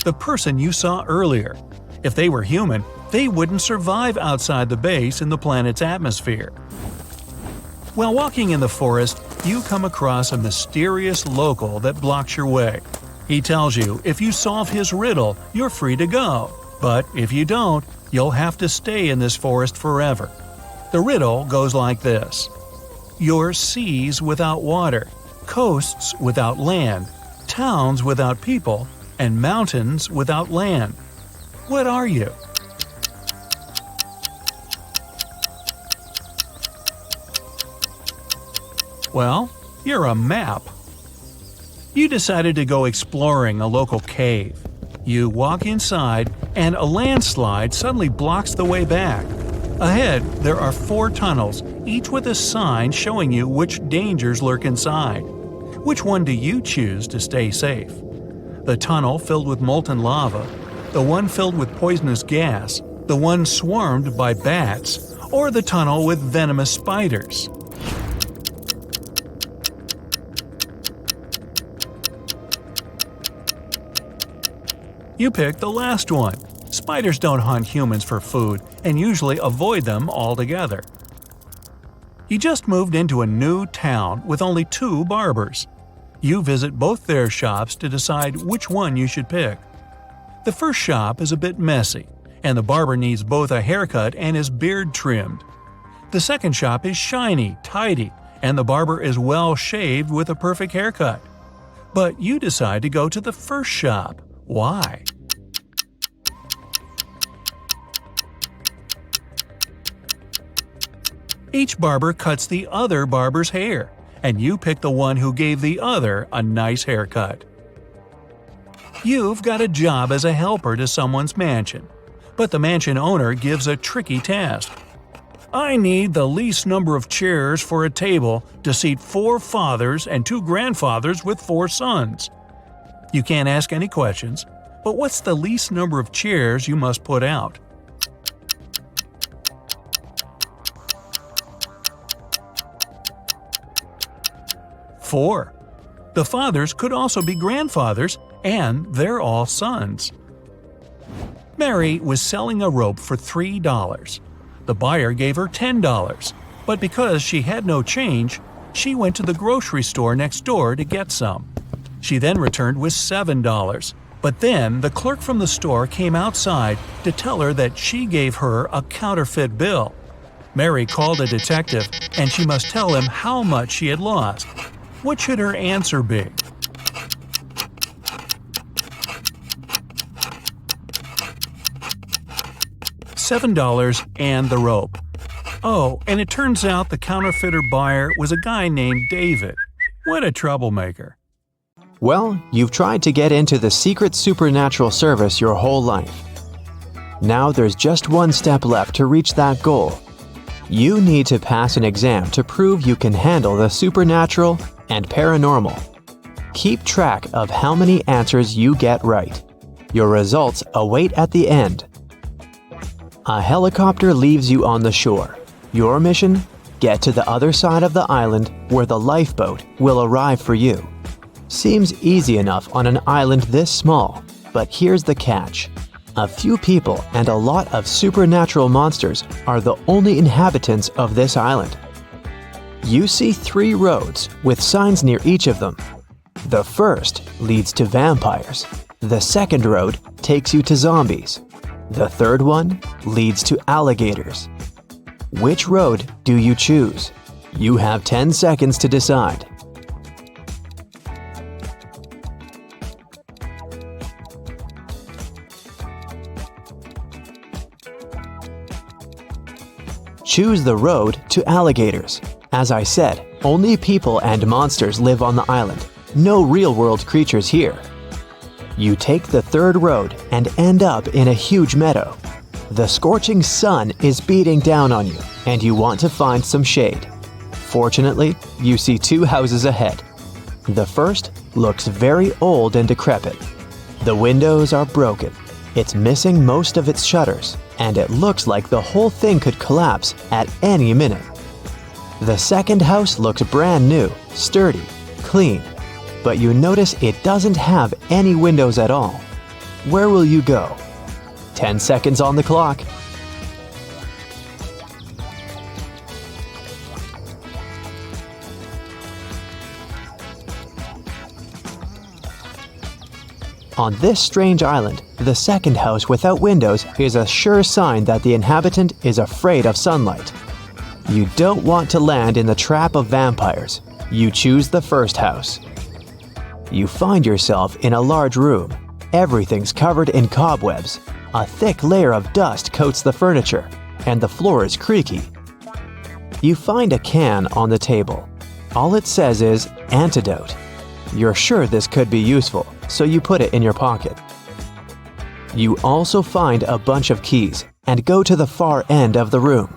The person you saw earlier. If they were human, they wouldn't survive outside the base in the planet's atmosphere. While walking in the forest, you come across a mysterious local that blocks your way. He tells you if you solve his riddle, you're free to go. But if you don't, you'll have to stay in this forest forever. The riddle goes like this. You're seas without water, coasts without land, towns without people, and mountains without land. What are you? Well, you're a map. You decided to go exploring a local cave. You walk inside, and a landslide suddenly blocks the way back. Ahead, there are 4 tunnels, each with a sign showing you which dangers lurk inside. Which one do you choose to stay safe? The tunnel filled with molten lava, the one filled with poisonous gas, the one swarmed by bats, or the tunnel with venomous spiders? You picked the last one. Spiders don't hunt humans for food and usually avoid them altogether. You just moved into a new town with only 2 barbers. You visit both their shops to decide which one you should pick. The first shop is a bit messy, and the barber needs both a haircut and his beard trimmed. The second shop is shiny, tidy, and the barber is well shaved with a perfect haircut. But you decide to go to the first shop. Why? Each barber cuts the other barber's hair, and you pick the one who gave the other a nice haircut. You've got a job as a helper to someone's mansion, but the mansion owner gives a tricky task. I need the least number of chairs for a table to seat 4 fathers and 2 grandfathers with 4 sons. You can't ask any questions, but what's the least number of chairs you must put out? Four. The fathers could also be grandfathers, and they're all sons. Mary was selling a rope for $3. The buyer gave her $10, but because she had no change, she went to the grocery store next door to get some. She then returned with $7, but then the clerk from the store came outside to tell her that she gave her a counterfeit bill. Mary called a detective, and she must tell him how much she had lost. What should her answer be? $7 and the rope. Oh, and it turns out the counterfeiter buyer was a guy named David. What a troublemaker. Well, you've tried to get into the secret supernatural service your whole life. Now there's just one step left to reach that goal. You need to pass an exam to prove you can handle the supernatural and paranormal. Keep track of how many answers you get right. Your results await at the end. A helicopter leaves you on the shore. Your mission? Get to the other side of the island where the lifeboat will arrive for you. Seems easy enough on an island this small, but here's the catch. A few people and a lot of supernatural monsters are the only inhabitants of this island. You see 3 roads with signs near each of them. The first leads to vampires. The second road takes you to zombies. The third one leads to alligators. Which road do you choose? You have 10 seconds to decide. Choose the road to alligators. As I said, only people and monsters live on the island. No real-world creatures here. You take the third road and end up in a huge meadow. The scorching sun is beating down on you, and you want to find some shade. Fortunately, you see 2 houses ahead. The first looks very old and decrepit. The windows are broken. It's missing most of its shutters, and it looks like the whole thing could collapse at any minute. The second house looks brand new, sturdy, clean, but you notice it doesn't have any windows at all. Where will you go? 10 seconds on the clock. On this strange island, the second house without windows is a sure sign that the inhabitant is afraid of sunlight. You don't want to land in the trap of vampires. You choose the first house. You find yourself in a large room. Everything's covered in cobwebs. A thick layer of dust coats the furniture, and the floor is creaky. You find a can on the table. All it says is antidote. You're sure this could be useful, so you put it in your pocket. You also find a bunch of keys and go to the far end of the room.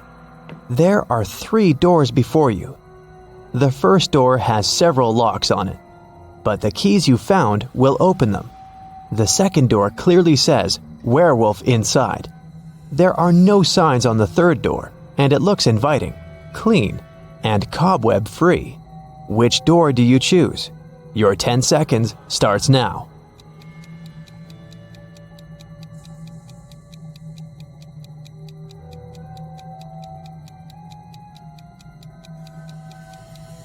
There are 3 doors before you. The first door has several locks on it, but the keys you found will open them. The second door clearly says werewolf inside. There are no signs on the third door, and it looks inviting, clean, and cobweb-free. Which door do you choose? Your 10 seconds starts now.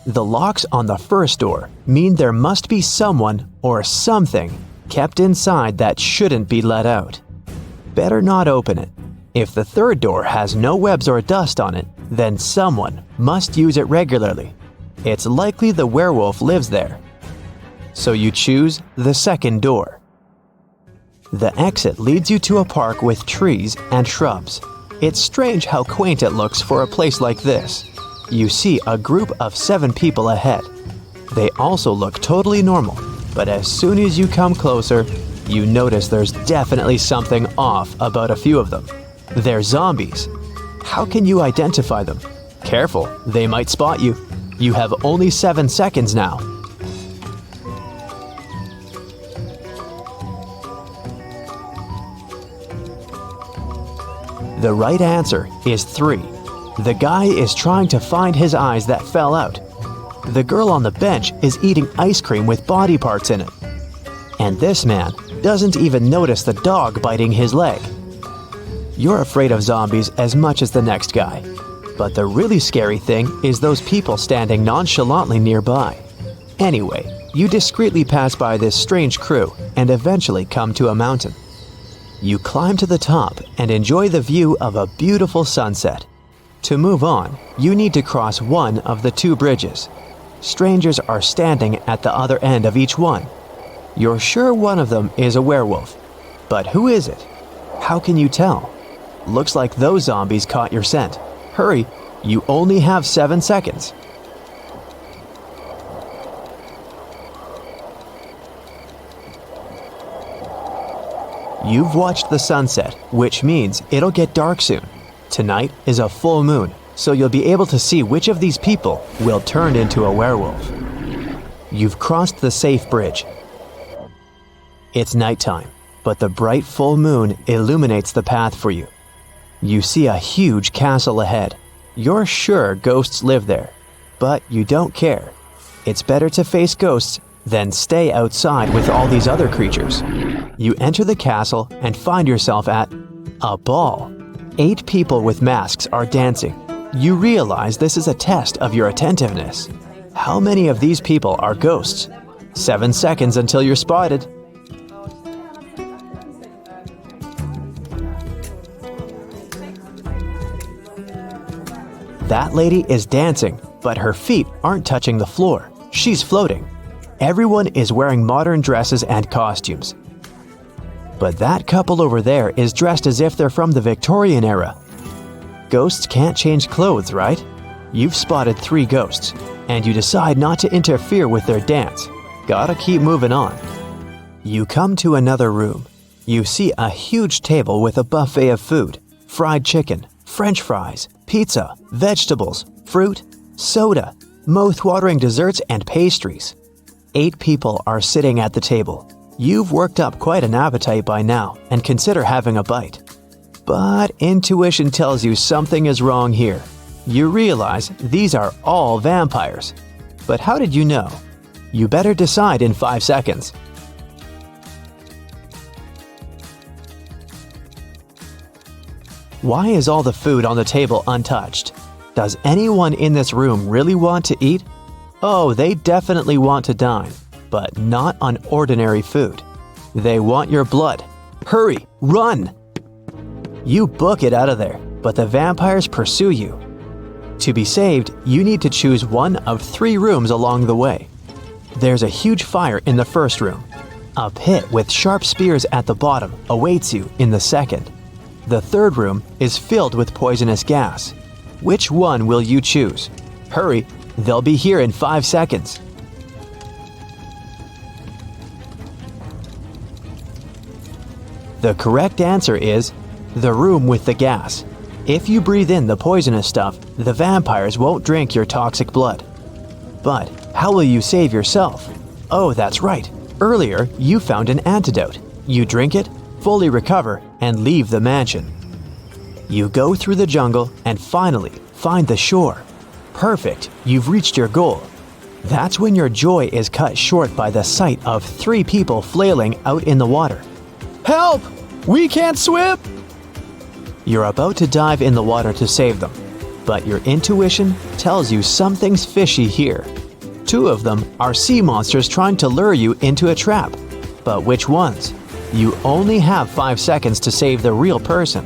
The locks on the first door mean there must be someone or something kept inside that shouldn't be let out. Better not open it. If the third door has no webs or dust on it, then someone must use it regularly. It's likely the werewolf lives there. So you choose the second door. The exit leads you to a park with trees and shrubs. It's strange how quaint it looks for a place like this. You see a group of 7 people ahead. They also look totally normal, but as soon as you come closer, you notice there's definitely something off about a few of them. They're zombies. How can you identify them? Careful, they might spot you. You have only 7 seconds now. The right answer is 3. The guy is trying to find his eyes that fell out. The girl on the bench is eating ice cream with body parts in it. And this man doesn't even notice the dog biting his leg. You're afraid of zombies as much as the next guy. But the really scary thing is those people standing nonchalantly nearby. Anyway, you discreetly pass by this strange crew and eventually come to a mountain. You climb to the top and enjoy the view of a beautiful sunset. To move on, you need to cross one of the 2 bridges. Strangers are standing at the other end of each one. You're sure one of them is a werewolf. But who is it? How can you tell? Looks like those zombies caught your scent. Hurry, you only have 7 seconds. You've watched the sunset, which means it'll get dark soon. Tonight is a full moon, so you'll be able to see which of these people will turn into a werewolf. You've crossed the safe bridge. It's nighttime, but the bright full moon illuminates the path for you. You see a huge castle ahead. You're sure ghosts live there, but you don't care. It's better to face ghosts than stay outside with all these other creatures. You enter the castle and find yourself at a ball. 8 people with masks are dancing. You realize this is a test of your attentiveness. How many of these people are ghosts? 7 seconds until you're spotted. That lady is dancing, but her feet aren't touching the floor. She's floating. Everyone is wearing modern dresses and costumes. But that couple over there is dressed as if they're from the Victorian era. Ghosts can't change clothes, right? You've spotted 3 ghosts, and you decide not to interfere with their dance. Gotta keep moving on. You come to another room. You see a huge table with a buffet of food. Fried chicken, French fries, pizza, vegetables, fruit, soda, mouth-watering desserts, and pastries. 8 people are sitting at the table. You've worked up quite an appetite by now and consider having a bite. But intuition tells you something is wrong here. You realize these are all vampires. But how did you know? You better decide in 5 seconds. Why is all the food on the table untouched? Does anyone in this room really want to eat? Oh, they definitely want to dine, but not on ordinary food. They want your blood. Hurry, run! You book it out of there, but the vampires pursue you. To be saved, you need to choose one of 3 rooms along the way. There's a huge fire in the first room. A pit with sharp spears at the bottom awaits you in the second. The third room is filled with poisonous gas. Which one will you choose? Hurry, they'll be here in 5 seconds. The correct answer is the room with the gas. If you breathe in the poisonous stuff, the vampires won't drink your toxic blood. But how will you save yourself? Oh, that's right. Earlier, you found an antidote. You drink it, fully recover, and leave the mansion. You go through the jungle and finally find the shore. Perfect, you've reached your goal. That's when your joy is cut short by the sight of 3 people flailing out in the water. Help! We can't swim! You're about to dive in the water to save them. but your intuition tells you something's fishy here. Two of them are sea monsters trying to lure you into a trap. But which ones? You only have 5 seconds to save the real person.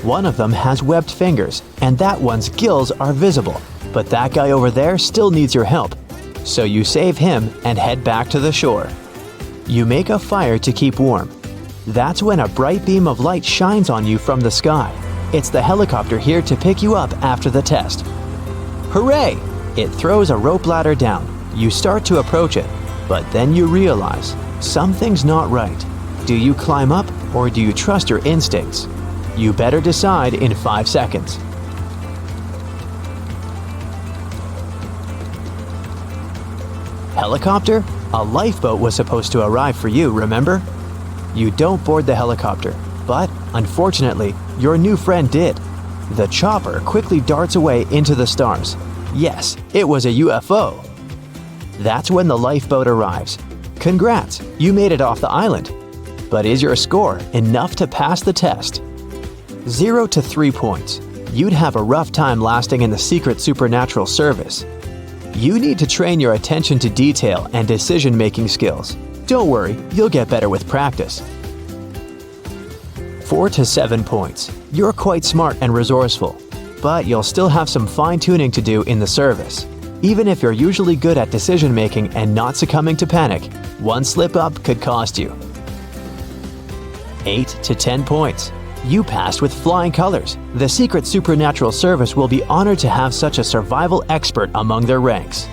One of them has webbed fingers, and that one's gills are visible. But that guy over there still needs your help. So you save him and head back to the shore. You make a fire to keep warm. That's when a bright beam of light shines on you from the sky. It's the helicopter here to pick you up after the test. Hooray! It throws a rope ladder down. You start to approach it, but then you realize something's not right. Do you climb up or do you trust your instincts? You better decide in 5 seconds. Helicopter? A lifeboat was supposed to arrive for you, remember? You don't board the helicopter, but unfortunately, your new friend did. The chopper quickly darts away into the stars. Yes, it was a UFO. That's when the lifeboat arrives. Congrats, you made it off the island. But is your score enough to pass the test? 0 to 3 points. You'd have a rough time lasting in the secret supernatural service. You need to train your attention to detail and decision-making skills. Don't worry, you'll get better with practice. 4 to 7 points. You're quite smart and resourceful, but you'll still have some fine-tuning to do in the service. Even if you're usually good at decision-making and not succumbing to panic, one slip-up could cost you. 8 to 10 points. You passed with flying colors. The Secret Supernatural Service will be honored to have such a survival expert among their ranks.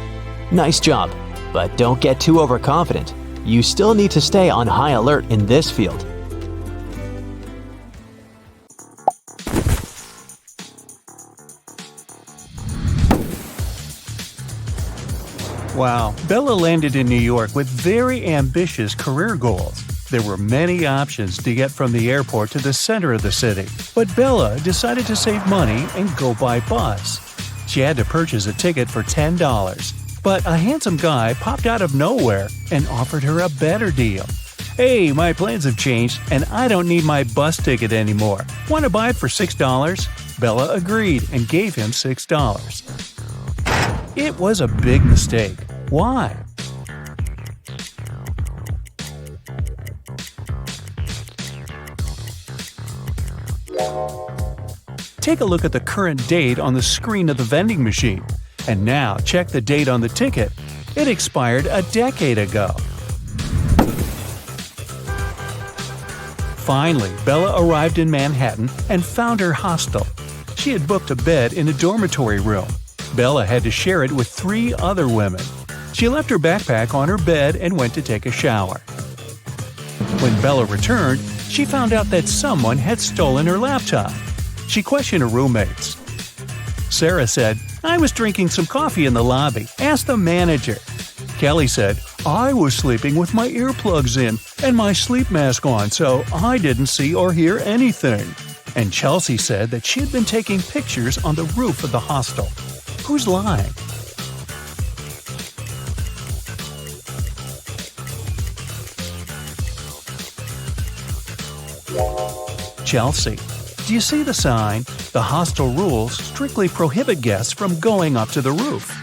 Nice job, but don't get too overconfident. You still need to stay on high alert in this field. Wow, Bella landed in New York with very ambitious career goals. There were many options to get from the airport to the center of the city, but Bella decided to save money and go by bus. She had to purchase a ticket for $10, but a handsome guy popped out of nowhere and offered her a better deal. "Hey, my plans have changed and I don't need my bus ticket anymore. Want to buy it for $6? Bella agreed and gave him $6. It was a big mistake. Why? Take a look at the current date on the screen of the vending machine. And now check the date on the ticket. It expired a decade ago. Finally, Bella arrived in Manhattan and found her hostel. She had booked a bed in a dormitory room. Bella had to share it with 3 other women. She left her backpack on her bed and went to take a shower. When Bella returned, she found out that someone had stolen her laptop. She questioned her roommates. Sarah said, "I was drinking some coffee in the lobby. Ask the manager." Kelly said, "I was sleeping with my earplugs in and my sleep mask on, so I didn't see or hear anything." And Chelsea said that she had been taking pictures on the roof of the hostel. Who's lying? Chelsea. Do you see the sign? The hostel rules strictly prohibit guests from going up to the roof.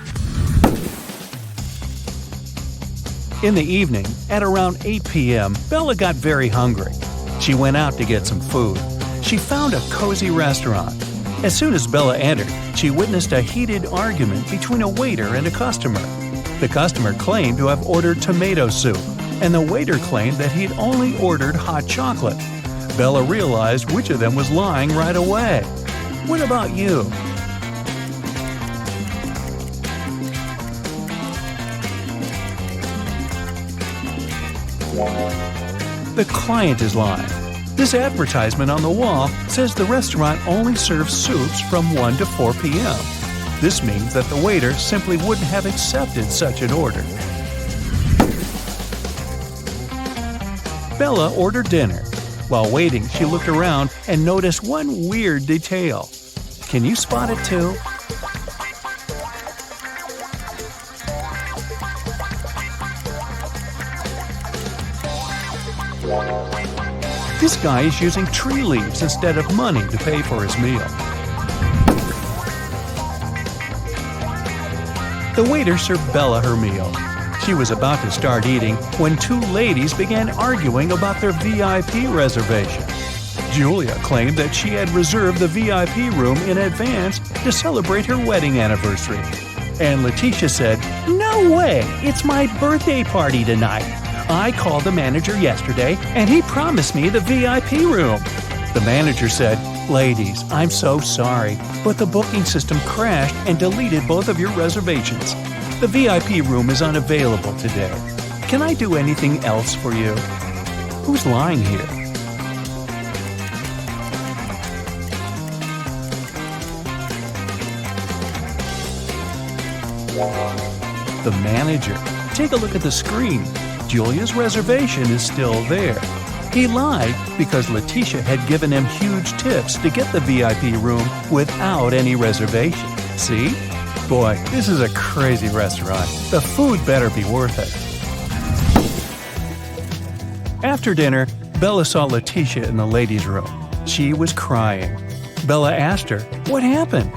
In the evening, at around 8 p.m., Bella got very hungry. She went out to get some food. She found a cozy restaurant. As soon as Bella entered, she witnessed a heated argument between a waiter and a customer. The customer claimed to have ordered tomato soup, and the waiter claimed that he'd only ordered hot chocolate. Bella realized which of them was lying right away. What about you? The client is lying. This advertisement on the wall says the restaurant only serves soups from 1 to 4 p.m. This means that the waiter simply wouldn't have accepted such an order. Bella ordered dinner. While waiting, she looked around and noticed one weird detail. Can you spot it too? This guy is using tree leaves instead of money to pay for his meal. The waiter served Bella her meal. She was about to start eating when two ladies began arguing about their VIP reservation. Julia claimed that she had reserved the VIP room in advance to celebrate her wedding anniversary. And Letitia said, "No way! It's my birthday party tonight. I called the manager yesterday and he promised me the VIP room." The manager said, "Ladies, I'm so sorry, but the booking system crashed and deleted both of your reservations. The VIP room is unavailable today. Can I do anything else for you?" Who's lying here? The manager. Take a look at the screen. Julia's reservation is still there. He lied because Letitia had given him huge tips to get the VIP room without any reservation. See? Boy, this is a crazy restaurant. The food better be worth it. After dinner, Bella saw Letitia in the ladies' room. She was crying. Bella asked her, "What happened?"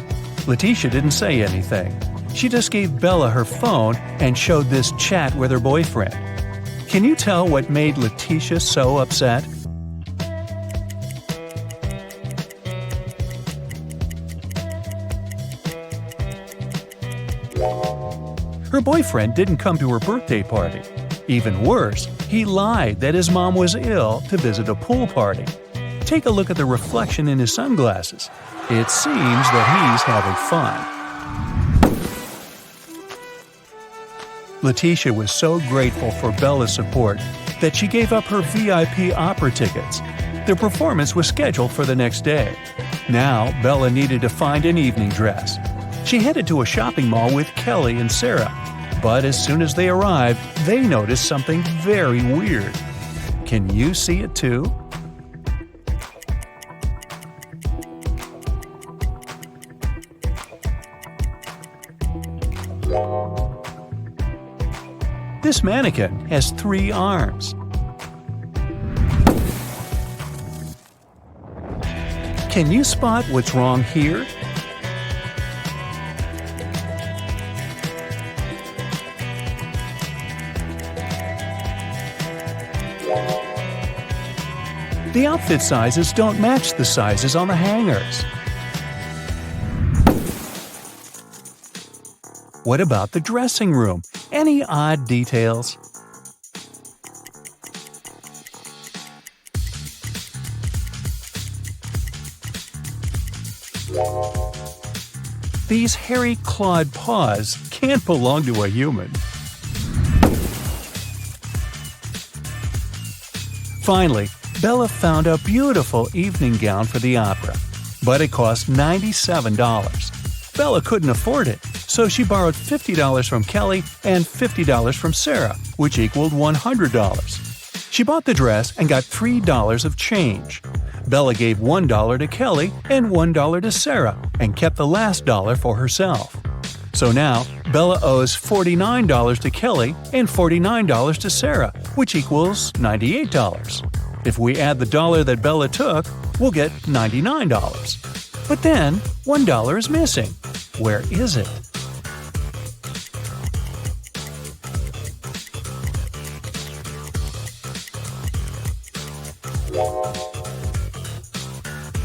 Letitia didn't say anything. She just gave Bella her phone and showed this chat with her boyfriend. Can you tell what made Letitia so upset? Her boyfriend didn't come to her birthday party. Even worse, he lied that his mom was ill to visit a pool party. Take a look at the reflection in his sunglasses. It seems that he's having fun. Letitia was so grateful for Bella's support that she gave up her VIP opera tickets. Their performance was scheduled for the next day. Now, Bella needed to find an evening dress. She headed to a shopping mall with Kelly and Sarah, but as soon as they arrived, they noticed something very weird. Can you see it too? This mannequin has 3 arms. Can you spot what's wrong here? The outfit sizes don't match the sizes on the hangers. What about the dressing room? Any odd details? These hairy clawed paws can't belong to a human. Finally, Bella found a beautiful evening gown for the opera, but it cost $97. Bella couldn't afford it, so she borrowed $50 from Kelly and $50 from Sarah, which equaled $100. She bought the dress and got $3 of change. Bella gave $1 to Kelly and $1 to Sarah and kept the last dollar for herself. So now, Bella owes $49 to Kelly and $49 to Sarah, which equals $98. If we add the dollar that Bella took, we'll get $99. But then, $1 is missing. Where is it?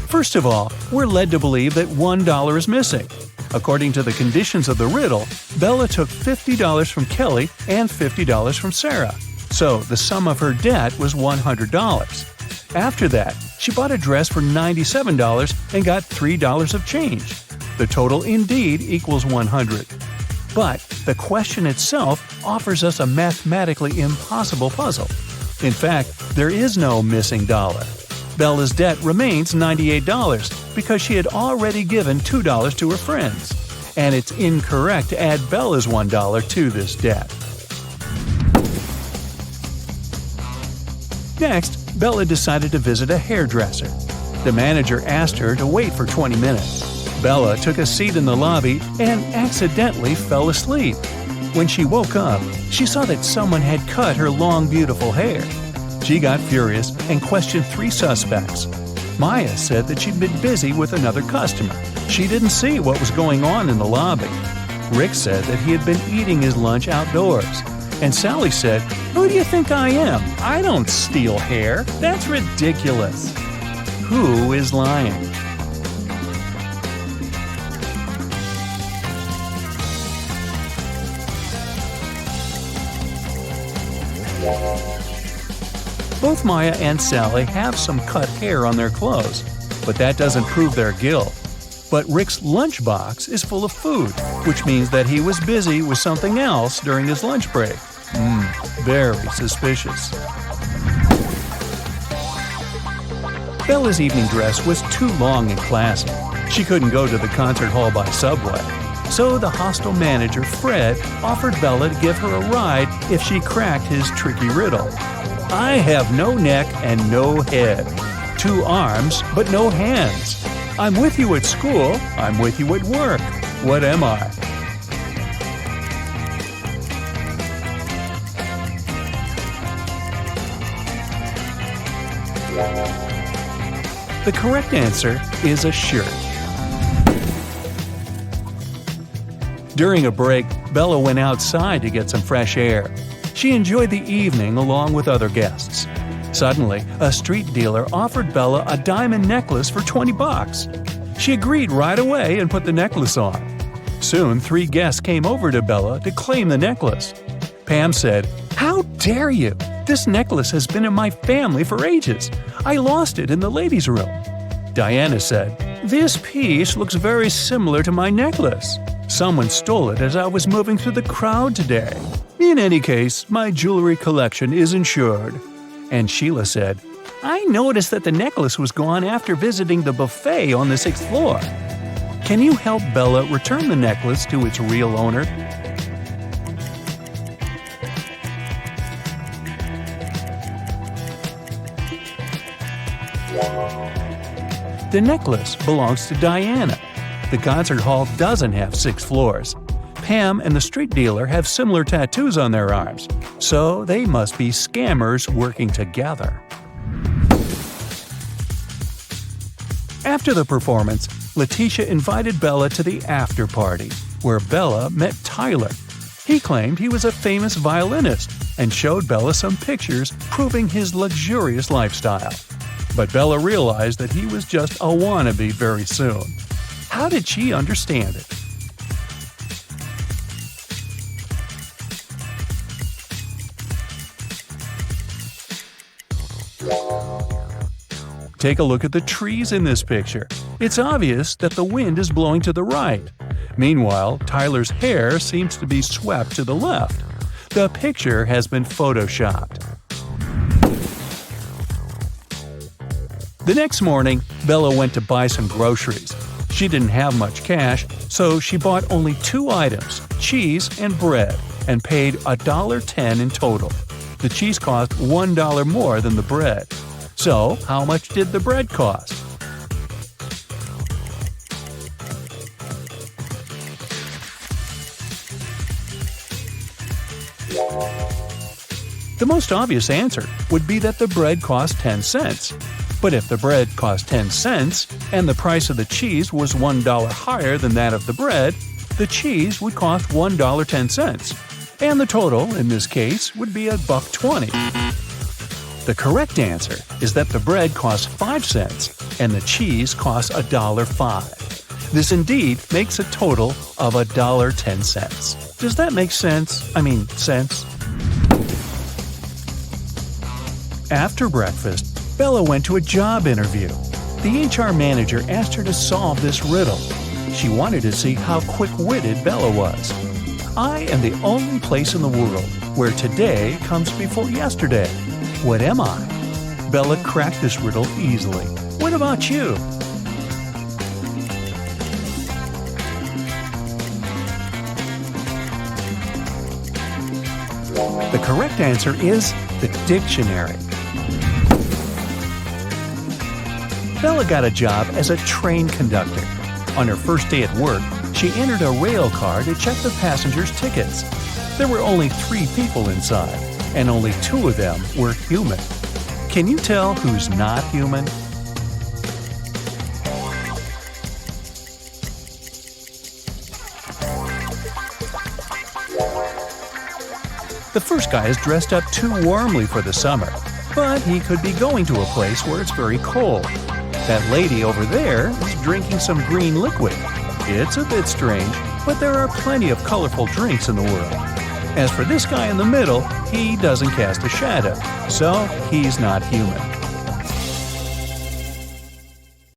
First of all, we're led to believe that $1 is missing. According to the conditions of the riddle, Bella took $50 from Kelly and $50 from Sarah. So the sum of her debt was $100. After that, she bought a dress for $97 and got $3 of change. The total indeed equals $100. But the question itself offers us a mathematically impossible puzzle. In fact, there is no missing dollar. Bella's debt remains $98 because she had already given $2 to her friends. And it's incorrect to add Bella's $1 to this debt. Next, Bella decided to visit a hairdresser. The manager asked her to wait for 20 minutes. Bella took a seat in the lobby and accidentally fell asleep. When she woke up, she saw that someone had cut her long, beautiful hair. She got furious and questioned 3 suspects. Maya said that she'd been busy with another customer. She didn't see what was going on in the lobby. Rick said that he had been eating his lunch outdoors. And Sally said, "Who do you think I am? I don't steal hair. That's ridiculous." Who is lying? Both Maya and Sally have some cut hair on their clothes, but that doesn't prove their guilt. But Rick's lunchbox is full of food, which means that he was busy with something else during his lunch break. Very suspicious. Bella's evening dress was too long and classy. She couldn't go to the concert hall by subway. So the hostel manager, Fred, offered Bella to give her a ride if she cracked his tricky riddle. I have no neck and no head. 2 arms, but no hands. I'm with you at school. I'm with you at work. What am I? The correct answer is a shirt. During a break, Bella went outside to get some fresh air. She enjoyed the evening along with other guests. Suddenly, a street dealer offered Bella a diamond necklace for $20. She agreed right away and put the necklace on. Soon, 3 guests came over to Bella to claim the necklace. Pam said, "How dare you? This necklace has been in my family for ages. I lost it in the ladies' room." Diana said, "This piece looks very similar to my necklace. Someone stole it as I was moving through the crowd today. In any case, my jewelry collection is insured." And Sheila said, "I noticed that the necklace was gone after visiting the buffet on the 6th floor. Can you help Bella return the necklace to its real owner?" The necklace belongs to Diana. The concert hall doesn't have 6 floors. Pam and the street dealer have similar tattoos on their arms, so they must be scammers working together. After the performance, Letitia invited Bella to the after party, where Bella met Tyler. He claimed he was a famous violinist and showed Bella some pictures proving his luxurious lifestyle. But Bella realized that he was just a wannabe very soon. How did she understand it? Take a look at the trees in this picture. It's obvious that the wind is blowing to the right. Meanwhile, Tyler's hair seems to be swept to the left. The picture has been photoshopped. The next morning, Bella went to buy some groceries. She didn't have much cash, so she bought only 2 items, cheese and bread, and paid $1.10 in total. The cheese cost $1 more than the bread. So, how much did the bread cost? The most obvious answer would be that the bread cost 10 cents. But if the bread cost 10 cents and the price of the cheese was $1 higher than that of the bread, the cheese would cost $1.10, and the total in this case would be $1.20. The correct answer is that the bread costs 5 cents and the cheese costs $1.05. This indeed makes a total of $1.10. Does that make sense? Sense? After breakfast, Bella went to a job interview. The HR manager asked her to solve this riddle. She wanted to see how quick-witted Bella was. I am the only place in the world where today comes before yesterday. What am I? Bella cracked this riddle easily. What about you? The correct answer is the dictionary. Bella got a job as a train conductor. On her first day at work, she entered a rail car to check the passengers' tickets. There were only 3 people inside, and only 2 of them were human. Can you tell who's not human? The first guy is dressed up too warmly for the summer, but he could be going to a place where it's very cold. That lady over there is drinking some green liquid. It's a bit strange, but there are plenty of colorful drinks in the world. As for this guy in the middle, he doesn't cast a shadow, so he's not human.